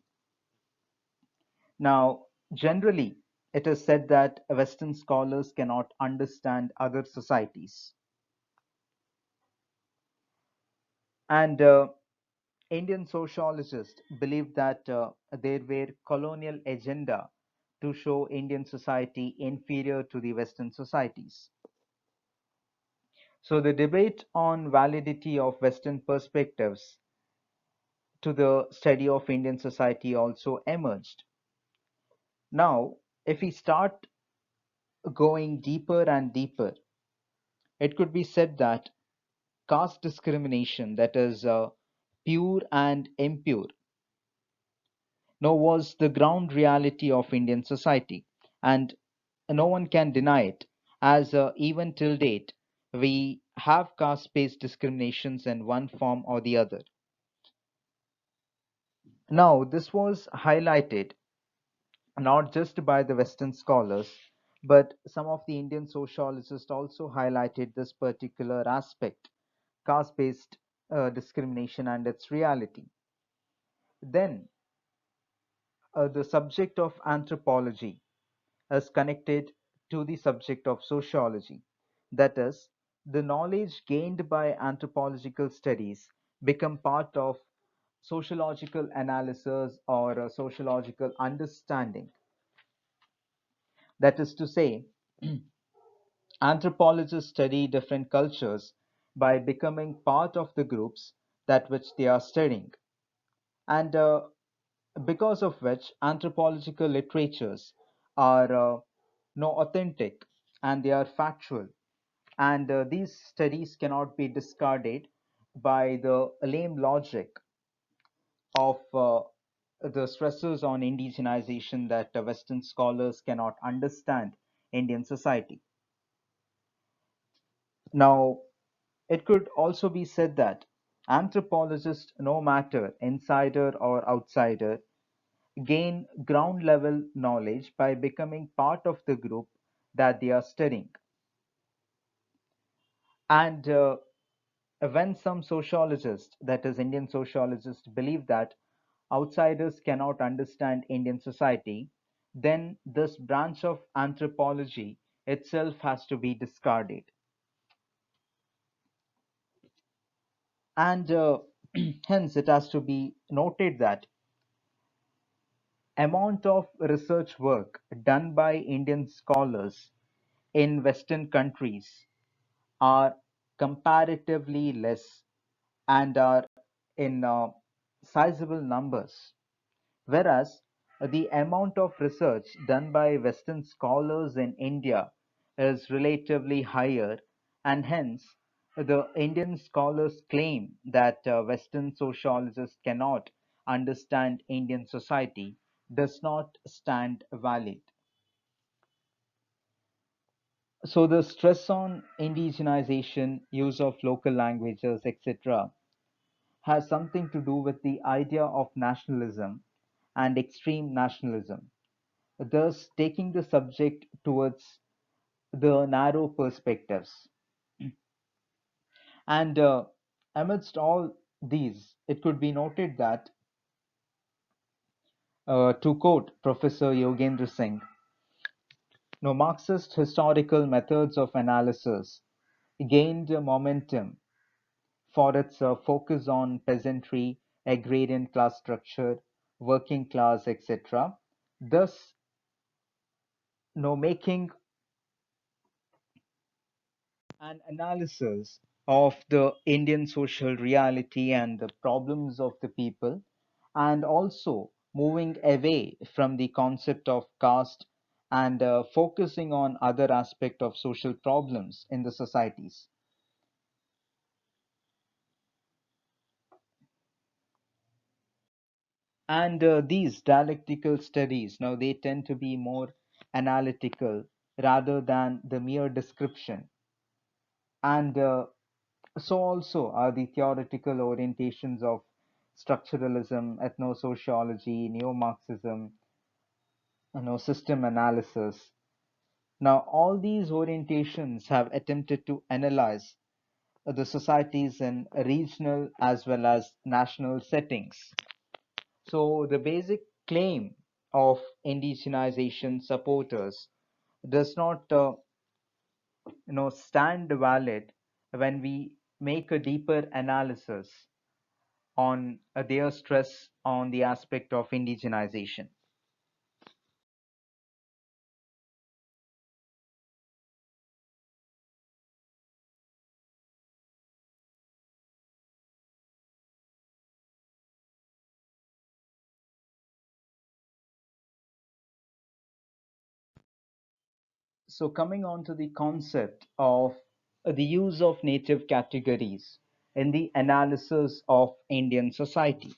Now, generally, it is said that Western scholars cannot understand other societies. And Indian sociologists believe that there were colonial agenda to show Indian society inferior to the Western societies. So the debate on validity of Western perspectives to the study of Indian society also emerged. Now, if we start going deeper and deeper, it could be said that caste discrimination, that is pure and impure, now was the ground reality of Indian society, and no one can deny it, as even till date we have caste-based discriminations in one form or the other. Now, this was highlighted not just by the Western scholars, but some of the Indian sociologists also highlighted this particular aspect, caste based discrimination and its reality. Then, the subject of anthropology is connected to the subject of sociology. That is, the knowledge gained by anthropological studies become part of sociological analysis or sociological understanding. That is to say, anthropologists study different cultures by becoming part of the groups that which they are studying, and because of which anthropological literatures are no authentic and they are factual, and these studies cannot be discarded by the lame logic of the stresses on indigenization that Western scholars cannot understand Indian society. Now, it could also be said that anthropologists, no matter insider or outsider, gain ground level knowledge by becoming part of the group that they are studying. And when some sociologists, that is, Indian sociologists, believe that outsiders cannot understand Indian society, then this branch of anthropology itself has to be discarded. And hence, it has to be noted that amount of research work done by Indian scholars in Western countries are comparatively less and are in sizable numbers, whereas the amount of research done by Western scholars in India is relatively higher, and hence the Indian scholars claim that Western sociologists cannot understand Indian society does not stand valid. So the stress on indigenization, use of local languages, etc., has something to do with the idea of nationalism and extreme nationalism, thus taking the subject towards the narrow perspectives. And amidst all these, it could be noted that, to quote Professor Yogendra Singh, no Marxist historical methods of analysis gained momentum for its focus on peasantry, agrarian class structure, working class, etc., thus making an analysis of the Indian social reality and the problems of the people, and also moving away from the concept of caste and focusing on other aspect of social problems in the societies. And these dialectical studies, now they tend to be more analytical rather than the mere description. And so also are the theoretical orientations of structuralism, ethno-sociology, neo-Marxism, system analysis. Now, all these orientations have attempted to analyze the societies in regional as well as national settings. So, the basic claim of indigenization supporters does not, stand valid when we make a deeper analysis on their stress on the aspect of indigenization. So, coming on to the concept of the use of native categories in the analysis of Indian society.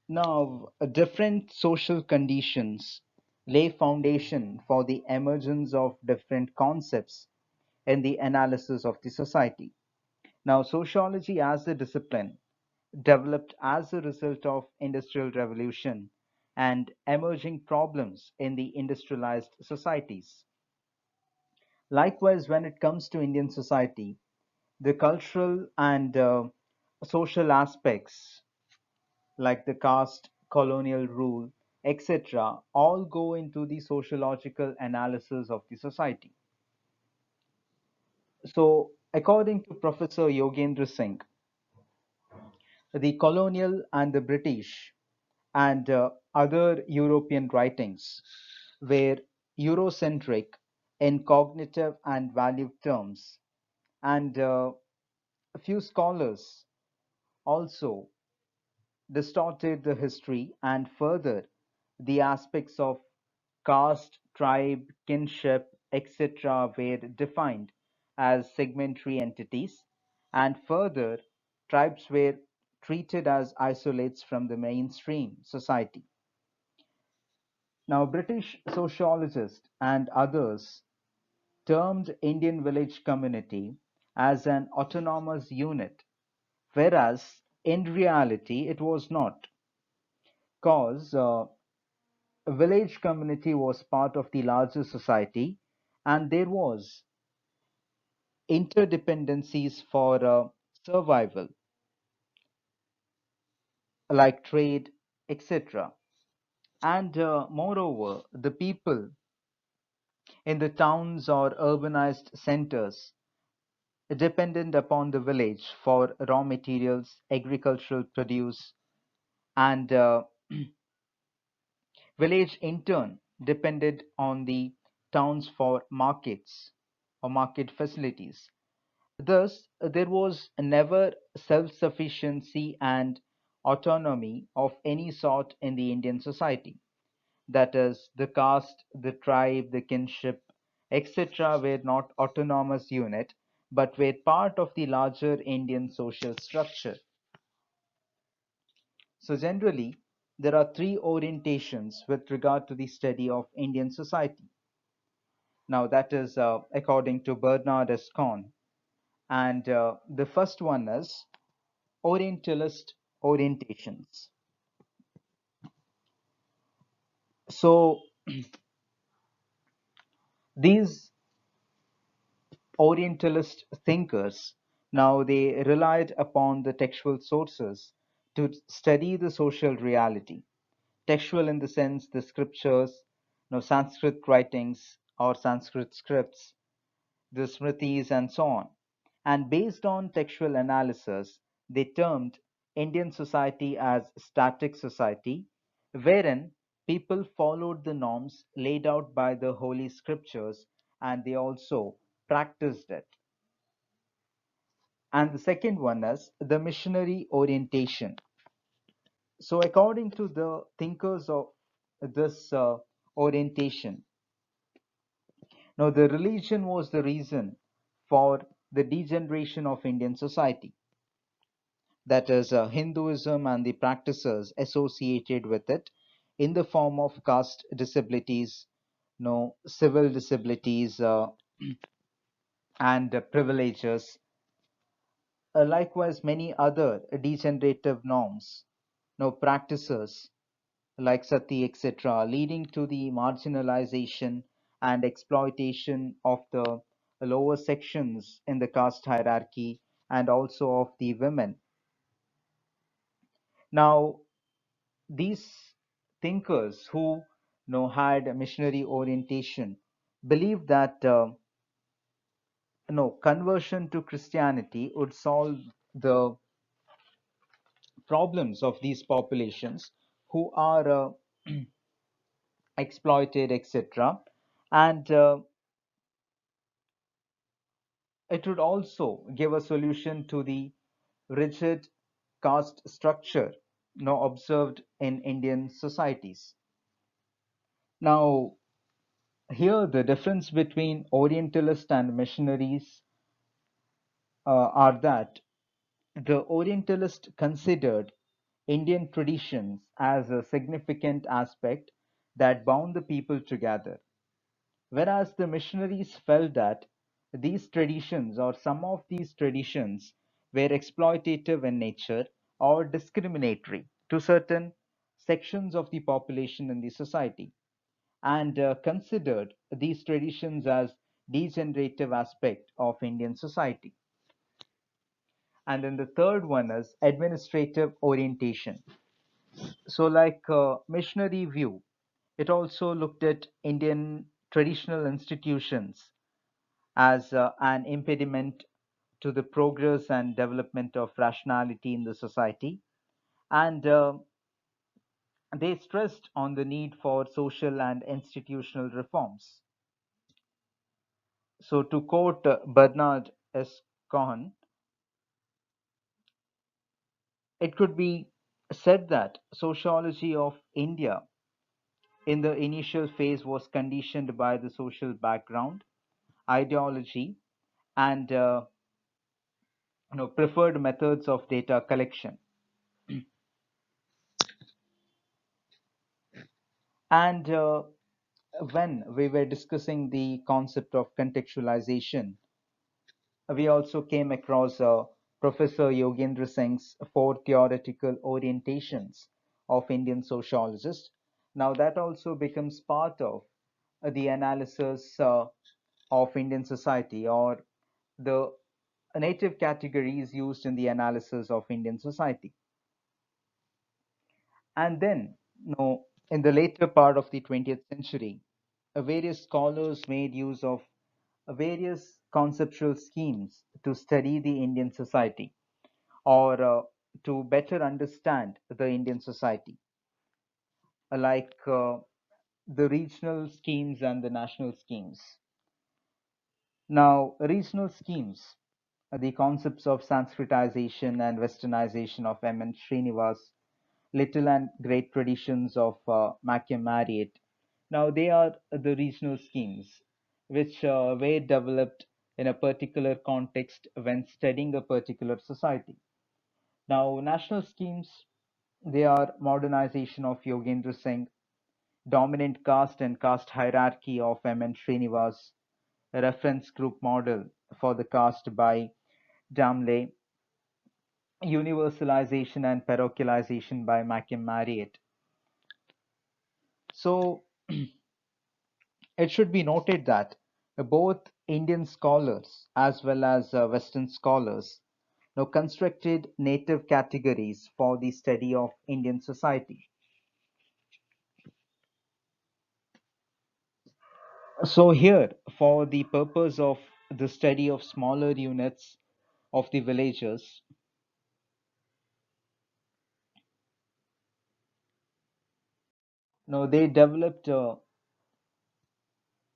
Now, different social conditions lay foundation for the emergence of different concepts in the analysis of the society. Now, sociology as a discipline developed as a result of industrial revolution and emerging problems in the industrialized societies. Likewise, when it comes to Indian society, the cultural and social aspects like the caste, colonial rule, etc., all go into the sociological analysis of the society. So, according to Professor Yogendra Singh, the colonial and the British and other European writings were Eurocentric in cognitive and value terms, and a few scholars also distorted the history and further the aspects of caste, tribe, kinship, etc. were defined as segmentary entities, and further tribes were treated as isolates from the mainstream society. Now, British sociologists and others termed Indian village community as an autonomous unit, whereas in reality it was not, because a village community was part of the larger society and there was interdependencies for survival, like trade, etc. And moreover, the people in the towns or urbanized centers dependent upon the village for raw materials, agricultural produce, and village in turn depended on the towns for markets or market facilities. Thus, there was never self sufficiency and autonomy of any sort in the Indian society. That is, the caste, the tribe, the kinship, etc., were not autonomous unit, but were part of the larger Indian social structure. So generally, there are three orientations with regard to the study of Indian society. Now, that is according to Bernard S. Cohn. And the first one is Orientalist Orientations. So these Orientalist thinkers, now they relied upon the textual sources to study the social reality. Textual in the sense the scriptures, Sanskrit writings or Sanskrit scripts, the Smritis, and so on. And based on textual analysis, they termed Indian society as static society, wherein people followed the norms laid out by the holy scriptures and they also practiced it. And the second one is the missionary orientation. So, according to the thinkers of this orientation, now the religion was the reason for the degeneration of Indian society. That is, Hinduism and the practices associated with it in the form of caste disabilities, civil disabilities, and privileges, likewise many other degenerative norms, practices like sati, etc., leading to the marginalization and exploitation of the lower sections in the caste hierarchy and also of the women. Now, these thinkers who had a missionary orientation believed that conversion to Christianity would solve the problems of these populations who are exploited, etc. And it would also give a solution to the rigid caste structure observed in Indian societies. Now, here the difference between Orientalists and missionaries are that the Orientalist considered Indian traditions as a significant aspect that bound the people together, whereas the missionaries felt that these traditions or some of these traditions were exploitative in nature or discriminatory to certain sections of the population in the society, and considered these traditions as degenerative aspect of Indian society. And then the third one is administrative orientation. So, like missionary view, it also looked at Indian traditional institutions as an impediment to the progress and development of rationality in the society. And they stressed on the need for social and institutional reforms. So, to quote Bernard S. Cohen, it could be said that sociology of India in the initial phase was conditioned by the social background, ideology, and preferred methods of data collection. And when we were discussing the concept of contextualization, we also came across Professor Yogendra Singh's four theoretical orientations of Indian sociologists. Now, that also becomes part of the analysis of Indian society, or the native categories used in the analysis of Indian society. And then, in the later part of the 20th century, various scholars made use of various conceptual schemes to study the Indian society, or to better understand the Indian society, like the regional schemes and the national schemes. Now, regional schemes, the concepts of Sanskritization and Westernization of M.N. Srinivas, little and great traditions of Machiam Marriott. Now, they are the regional schemes which were developed in a particular context when studying a particular society. Now, national schemes, they are modernization of Yogendra Singh, dominant caste and caste hierarchy of M.N. Srinivas, a reference group model for the caste by Damle, universalization and parochialization by Machiam Marriott. So, it should be noted that both Indian scholars as well as Western scholars now constructed native categories for the study of Indian society. So, here, for the purpose of the study of smaller units of the villages, now they developed the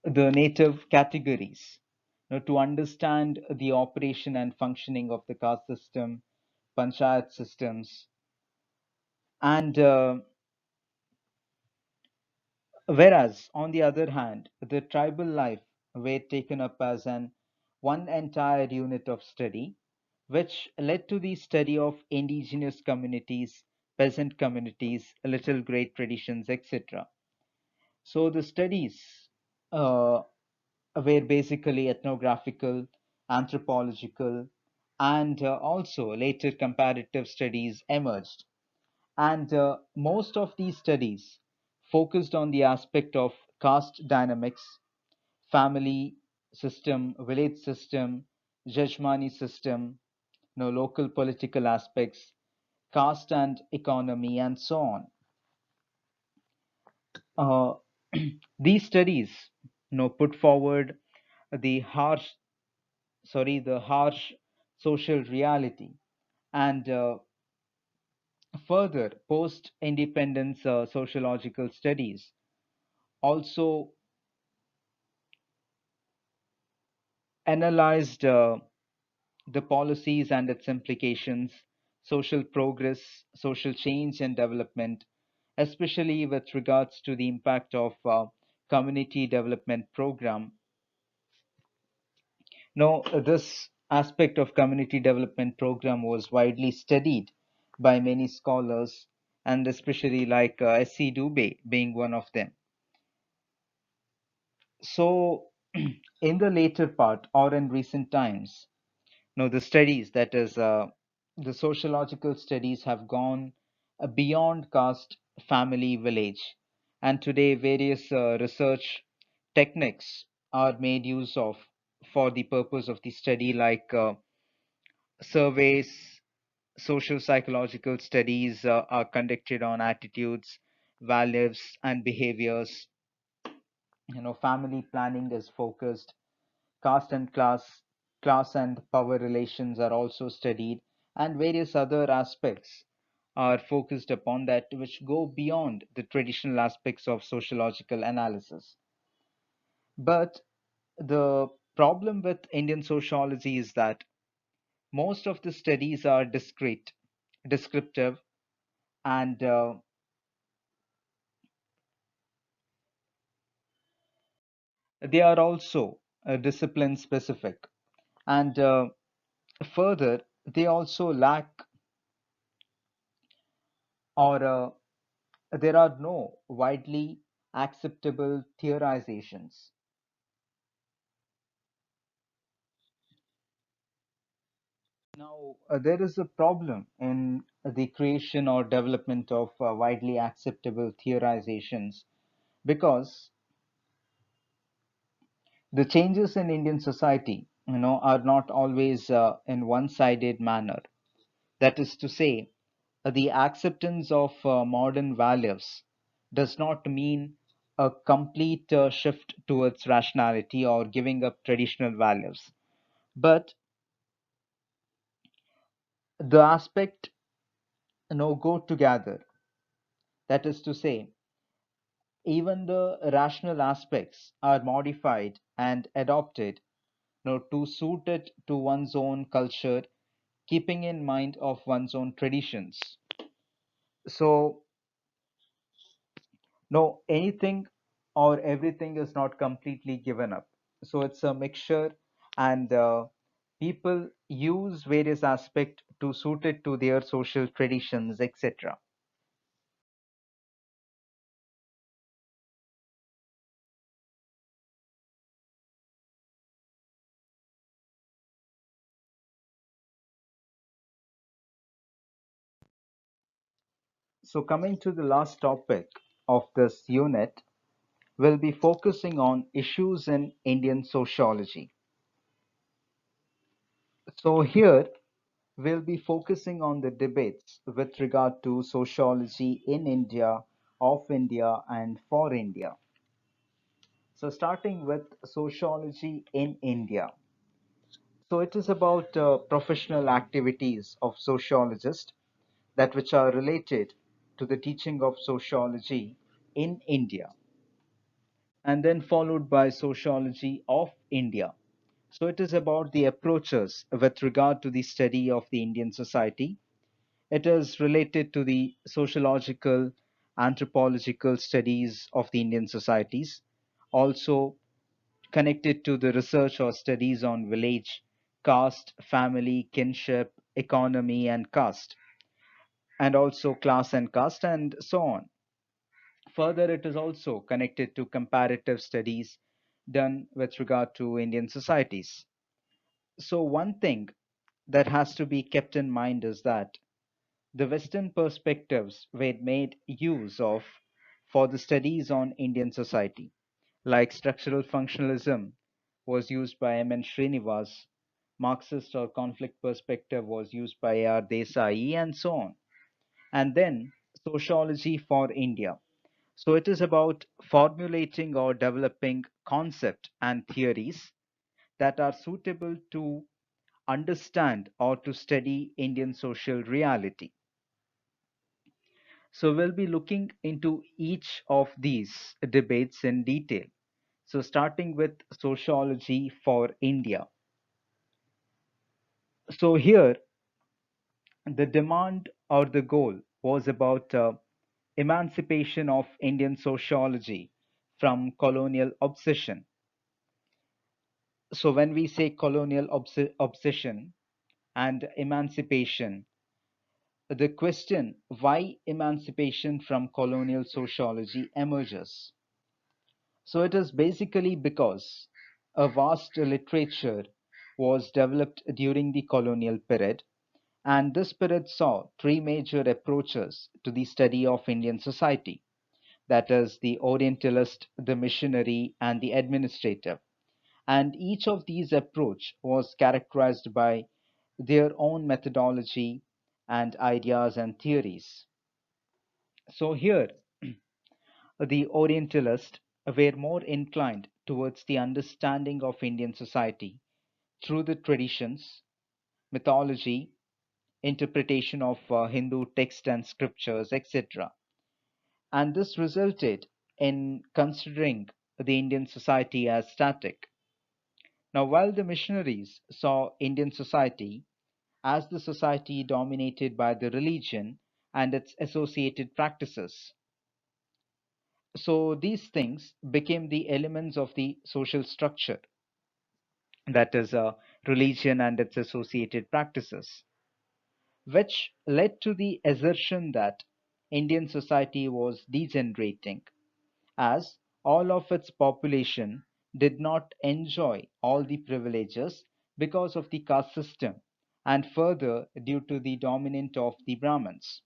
native categories to understand the operation and functioning of the caste system, panchayat systems, and whereas, on the other hand, the tribal life were taken up as an one entire unit of study, which led to the study of indigenous communities, peasant communities, little great traditions, etc. So the studies uh, were basically ethnographical, anthropological, and also later comparative studies emerged. And most of these studies focused on the aspect of caste dynamics, family system, village system, Jajmani system, local political aspects, caste and economy, and so on. Uh, these studies, put forward the harsh social reality, and further post-independence sociological studies also analyzed the policies and its implications, social progress, social change and development, especially with regards to the impact of community development program. Now, this aspect of community development program was widely studied by many scholars, and especially like S.C. Dubé being one of them. So, in the later part or in recent times, the studies, that is, the sociological studies have gone beyond caste, family, village, and today various research techniques are made use of for the purpose of the study, like surveys, social psychological studies are conducted on attitudes, values, and behaviors. Family planning is focused. Caste and class and power relations are also studied, and various other aspects are focused upon that, which go beyond the traditional aspects of sociological analysis. But the problem with Indian sociology is that most of the studies are discrete, descriptive, and they are also discipline specific. And further, they also lack, or there are no widely acceptable theorizations. Now, there is a problem in the creation or development of widely acceptable theorizations because the changes in Indian society, are not always in one-sided manner. That is to say, the acceptance of modern values does not mean a complete shift towards rationality or giving up traditional values, but the aspect go together. That is to say, even the rational aspects are modified and adopted to suit it to one's own culture, keeping in mind of one's own traditions. So no, anything or everything is not completely given up. So it's a mixture, and people use various aspects to suit it to their social traditions, etc. So coming to the last topic of this unit, we'll be focusing on issues in Indian sociology. So here we'll be focusing on the debates with regard to sociology in India, of India, and for India. So, starting with sociology in India. So, it is about professional activities of sociologists that which are related to the teaching of sociology in India, and then followed by sociology of India. So, it is about the approaches with regard to the study of the Indian society. It is related to the sociological, anthropological studies of the Indian societies, also connected to the research or studies on village, caste, family, kinship, economy, and caste, and also class and caste, and so on. Further, it is also connected to comparative studies done with regard to Indian societies. So, one thing that has to be kept in mind is that the Western perspectives were made use of for the studies on Indian society, like structural functionalism was used by M. N. Srinivas, Marxist or conflict perspective was used by A. R. Desai, and so on. And then sociology for India. So it is about formulating or developing concept and theories that are suitable to understand or to study Indian social reality. So we'll be looking into each of these debates in detail. So starting with sociology for India. So here the demand or the goal was about emancipation of Indian sociology from colonial obsession. So when we say colonial obsession and emancipation, the question why emancipation from colonial sociology emerges. So it is basically because a vast literature was developed during the colonial period, and this period saw three major approaches to the study of Indian society, that is, the Orientalist, the missionary, and the administrative. And each of these approach was characterized by their own methodology and ideas and theories. So here the Orientalists were more inclined towards the understanding of Indian society through the traditions, mythology, interpretation of Hindu text and scriptures, etc. And this resulted in considering the Indian society as static. Now, while the missionaries saw Indian society as the society dominated by the religion and its associated practices, so these things became the elements of the social structure, that is, religion and its associated practices, which led to the assertion that Indian society was degenerating as all of its population did not enjoy all the privileges because of the caste system, and further due to the dominance of the Brahmins.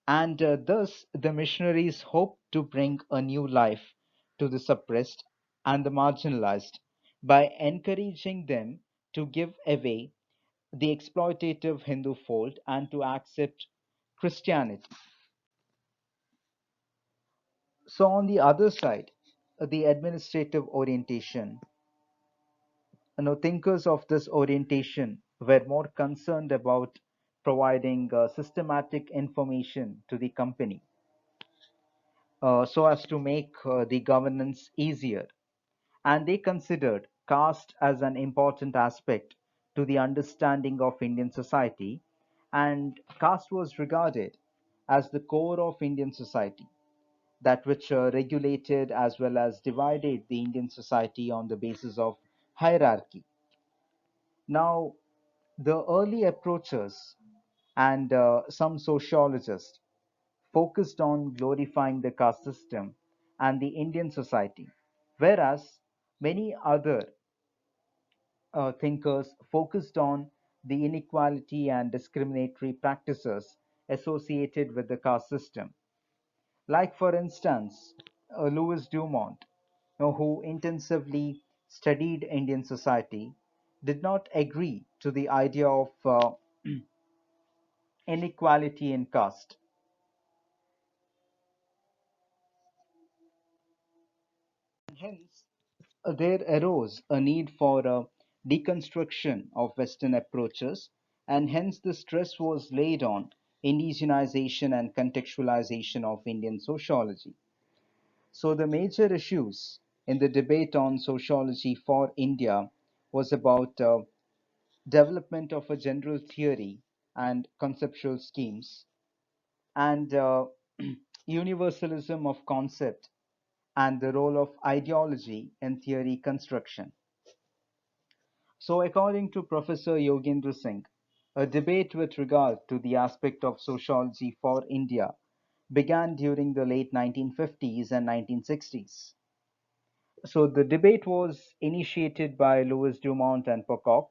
And thus, the missionaries hoped to bring a new life to the suppressed and the marginalized by encouraging them to give away the exploitative Hindu fold and to accept Christianity. So, on the other side, the administrative orientation, thinkers of this orientation were more concerned about providing systematic information to the company so as to make the governance easier. And they considered caste as an important aspect to the understanding of Indian society, and caste was regarded as the core of Indian society, that which regulated as well as divided the Indian society on the basis of hierarchy. Now, the early approaches and some sociologists focused on glorifying the caste system and the Indian society, whereas many other thinkers focused on the inequality and discriminatory practices associated with the caste system. Like, for instance, Louis Dumont, who intensively studied Indian society, did not agree to the idea of inequality in caste. Hence, there arose a need for a deconstruction of Western approaches, and hence the stress was laid on indigenization and contextualization of Indian sociology. So, the major issues in the debate on sociology for India was about development of a general theory and conceptual schemes, and universalism of concept and the role of ideology in theory construction. So, according to Professor Yogendra Singh, a debate with regard to the aspect of sociology for India began during the late 1950s and 1960s. So, the debate was initiated by Louis Dumont and Pocock,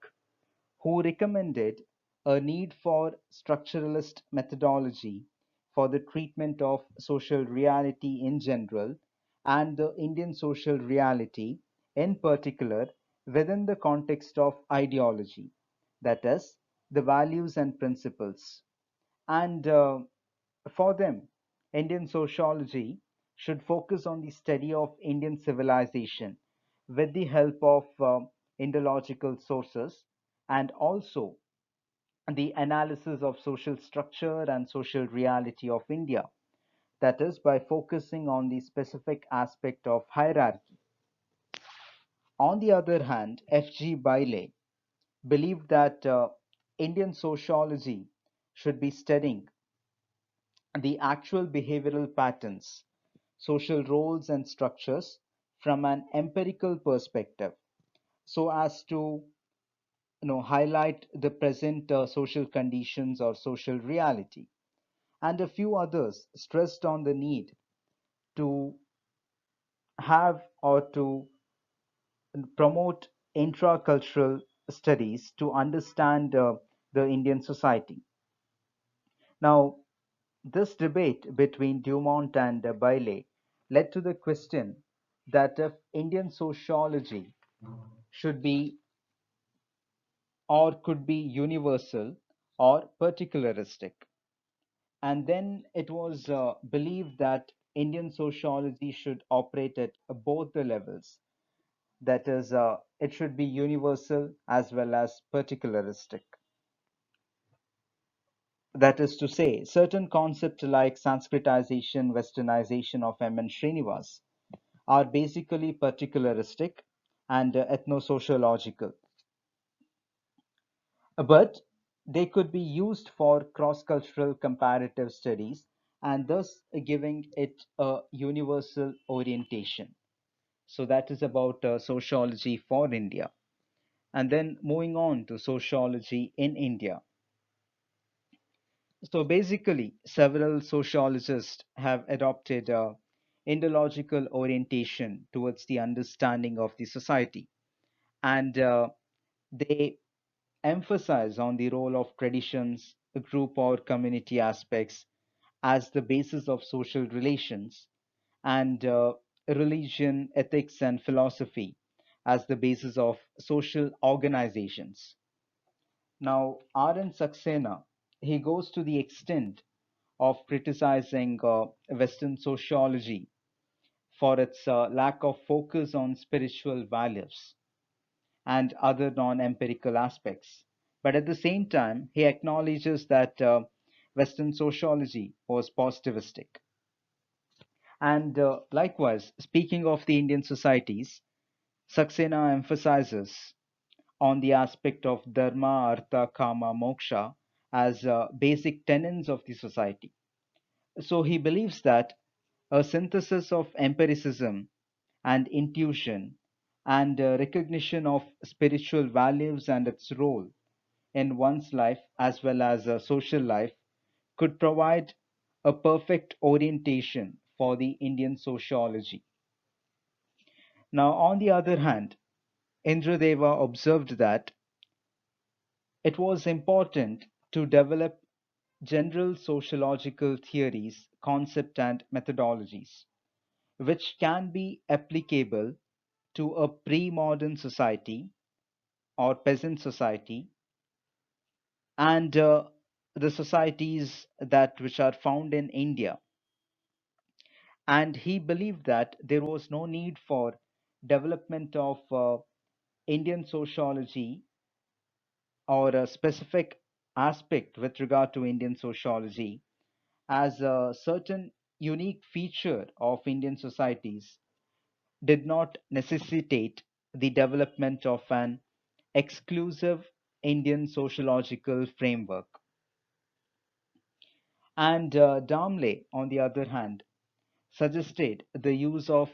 who recommended a need for structuralist methodology for the treatment of social reality in general and the Indian social reality in particular within the context of ideology, that is, the values and principles. And for them, Indian sociology should focus on the study of Indian civilization with the help of Indological sources, and also the analysis of social structure and social reality of India, that is, by focusing on the specific aspect of hierarchy. On the other hand, F.G. Bailey believed that Indian sociology should be studying the actual behavioral patterns, social roles, and structures from an empirical perspective, so as to highlight the present social conditions or social reality. And a few others stressed on the need to have or to promote intracultural studies to understand the Indian society. Now, this debate between Dumont and Bailey led to the question that if Indian sociology should be or could be universal or particularistic. And then it was believed that Indian sociology should operate at both the levels. That is, it should be universal as well as particularistic. That is to say, certain concepts like Sanskritization, Westernization of M.N. Srinivas are basically particularistic and ethno-sociological, but they could be used for cross-cultural comparative studies and thus giving it a universal orientation. So that is about sociology for India. And then moving on to sociology in India. So basically, several sociologists have adopted ideological orientation towards the understanding of the society. And they emphasize on the role of traditions, group or community aspects as the basis of social relations, and religion, ethics, and philosophy as the basis of social organizations. Now, R.N. Saxena, he goes to the extent of criticizing Western sociology for its lack of focus on spiritual values and other non empirical aspects. But at the same time, he acknowledges that Western sociology was positivistic. And likewise, speaking of the Indian societies, Saxena emphasizes on the aspect of dharma, artha, kama, moksha as basic tenets of the society. So he believes that a synthesis of empiricism and intuition and recognition of spiritual values and its role in one's life as well as social life could provide a perfect orientation for the Indian sociology. Now, on the other hand, Indradeva observed that it was important to develop general sociological theories, concepts, and methodologies which can be applicable to a pre modern society or peasant society and the societies that which are found in India. And he believed that there was no need for development of Indian sociology or a specific aspect with regard to Indian sociology as a certain unique feature of Indian societies did not necessitate the development of an exclusive Indian sociological framework. And Darmley, on the other hand, suggested the use of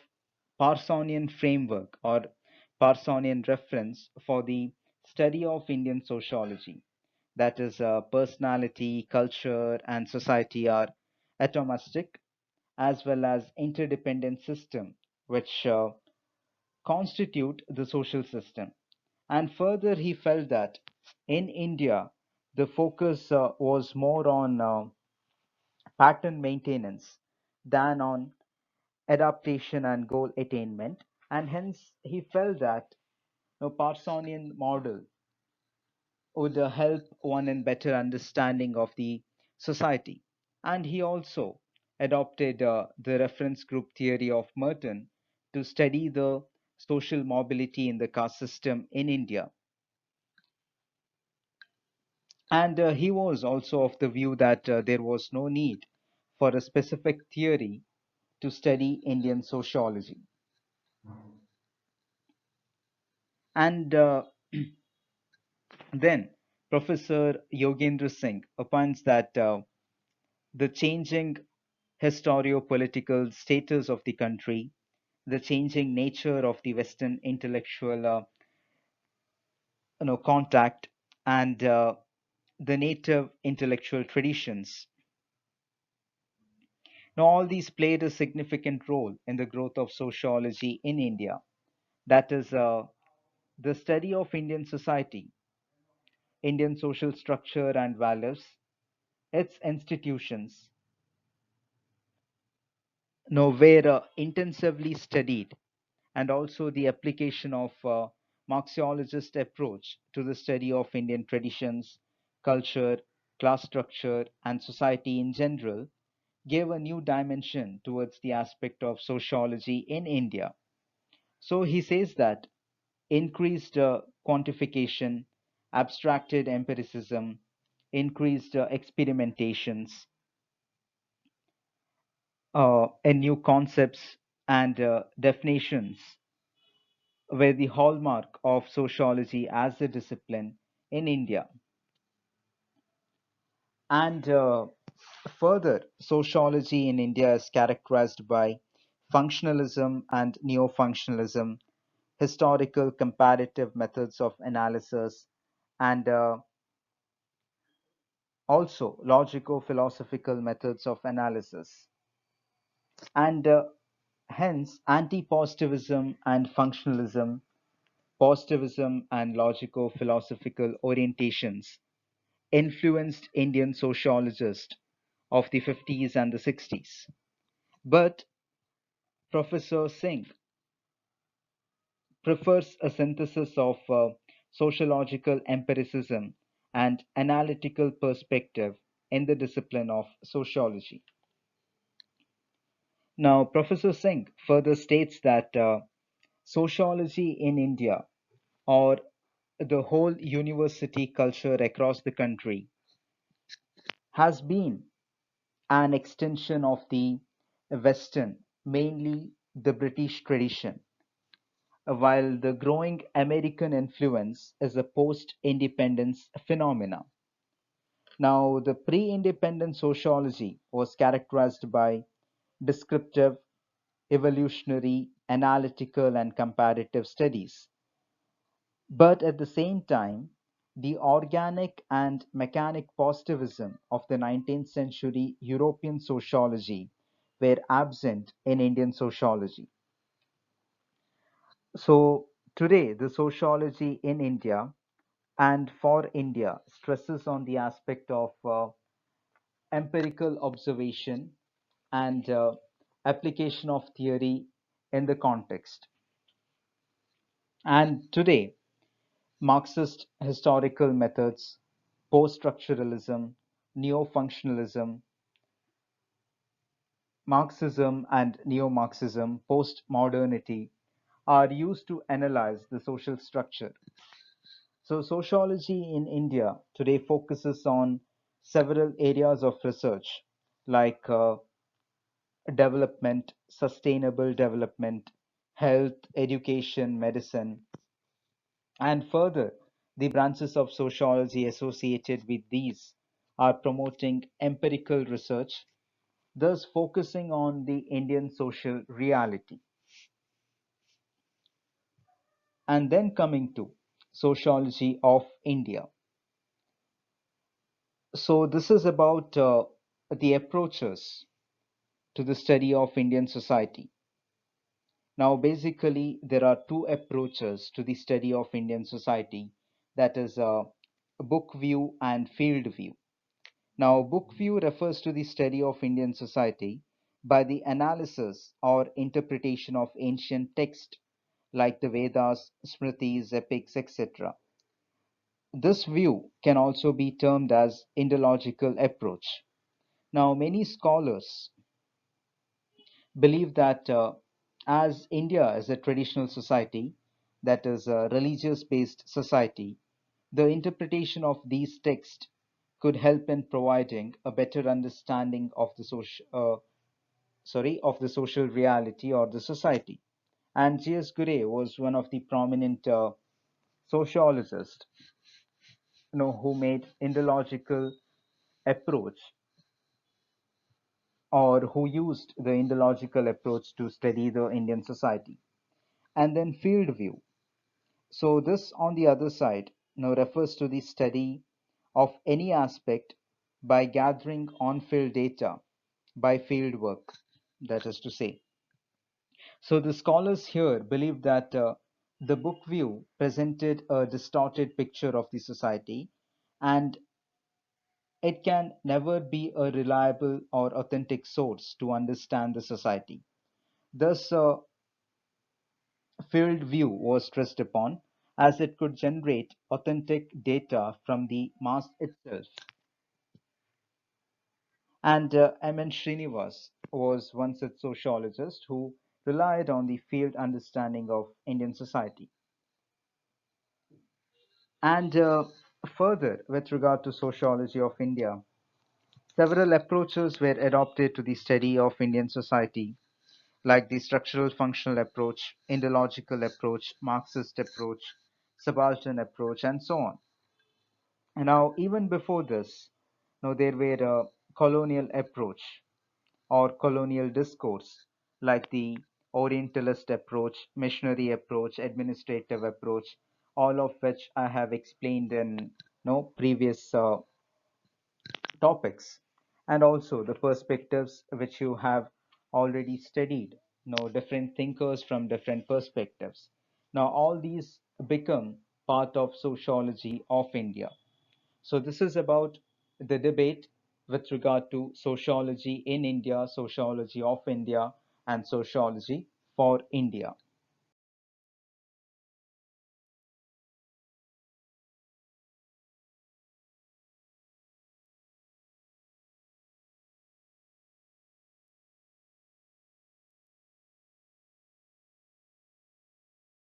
Parsonian framework or Parsonian reference for the study of Indian sociology. That is, personality, culture, and society are atomistic as well as interdependent system, which constitute the social system. And further, he felt that in India, the focus was more on pattern maintenance than on adaptation and goal attainment. And hence, he felt that the Parsonian model would help one in better understanding of the society. And he also adopted the reference group theory of Merton to study the social mobility in the caste system in India. And he was also of the view that there was no need for a specific theory to study Indian sociology. And then Professor Yogendra Singh opines that the changing historio-political status of the country, the changing nature of the Western intellectual contact, and the native intellectual traditions. Now, all these played a significant role in the growth of sociology in India. That is, the study of Indian society, Indian social structure and values, its institutions, were intensively studied, and also the application of Marxologist approach to the study of Indian traditions, culture, class structure, and society in general gave a new dimension towards the aspect of sociology in India. So he says that increased quantification, abstracted empiricism, increased experimentations, and new concepts and definitions were the hallmark of sociology as a discipline in India. And further, sociology in India is characterized by functionalism and neo functionalism, historical comparative methods of analysis, and also logico philosophical methods of analysis. And Hence, anti-positivism and functionalism, positivism and logico-philosophical orientations influenced Indian sociologists of the 50s and the 60s. But Professor Singh prefers a synthesis of sociological empiricism and analytical perspective in the discipline of sociology. Now, Professor Singh further states that sociology in India, or the whole university culture across the country, has been an extension of the Western, mainly the British tradition, while the growing American influence is a post independence phenomena. Now, the pre independent sociology was characterized by descriptive, evolutionary, analytical, and comparative studies. But at the same time, the organic and mechanic positivism of the 19th century European sociology were absent in Indian sociology. So, today, the sociology in India and for India stresses on the aspect of empirical observation and application of theory in the context. And today, Marxist historical methods, post structuralism, neo functionalism, Marxism and neo Marxism, post modernity are used to analyze the social structure. So, sociology in India today focuses on several areas of research like development, sustainable development, health, education, medicine, and further, the branches of sociology associated with these are promoting empirical research, thus focusing on the Indian social reality. And then coming to sociology of India. So, this is about the approaches to the study of Indian society. Now, basically, there are two approaches to the study of Indian society, that is, book view and field view. Now, book view refers to the study of Indian society by the analysis or interpretation of ancient text like the Vedas, Smritis, epics, etc. This view can also be termed as Indological approach. Now, many scholars believe that as India is a traditional society, that is a religious based society, the interpretation of these texts could help in providing a better understanding of the social reality or the society. And G.S. Gure was one of the prominent sociologists, who made Indological approach or who used the Indological approach to study the Indian society. And then field view. So this on the other side now refers to the study of any aspect by gathering on-field data by field work, that is to say. So the scholars here believe that the book view presented a distorted picture of the society and it can never be a reliable or authentic source to understand the society. Thus, field view was stressed upon as it could generate authentic data from the mass itself. And M.N. Srinivas was one such sociologist who relied on the field understanding of Indian society. And further, with regard to sociology of India, several approaches were adopted to the study of Indian society, like the structural functional approach, Indological approach, Marxist approach, subaltern approach, and so on. And now, even before this, there were a colonial approach or colonial discourse, like the Orientalist approach, missionary approach, administrative approach, all of which I have explained in previous topics, and also the perspectives which you have already studied different thinkers from different perspectives. Now, all these become part of sociology of India. So, this is about the debate with regard to sociology in India, sociology of India, and sociology for India.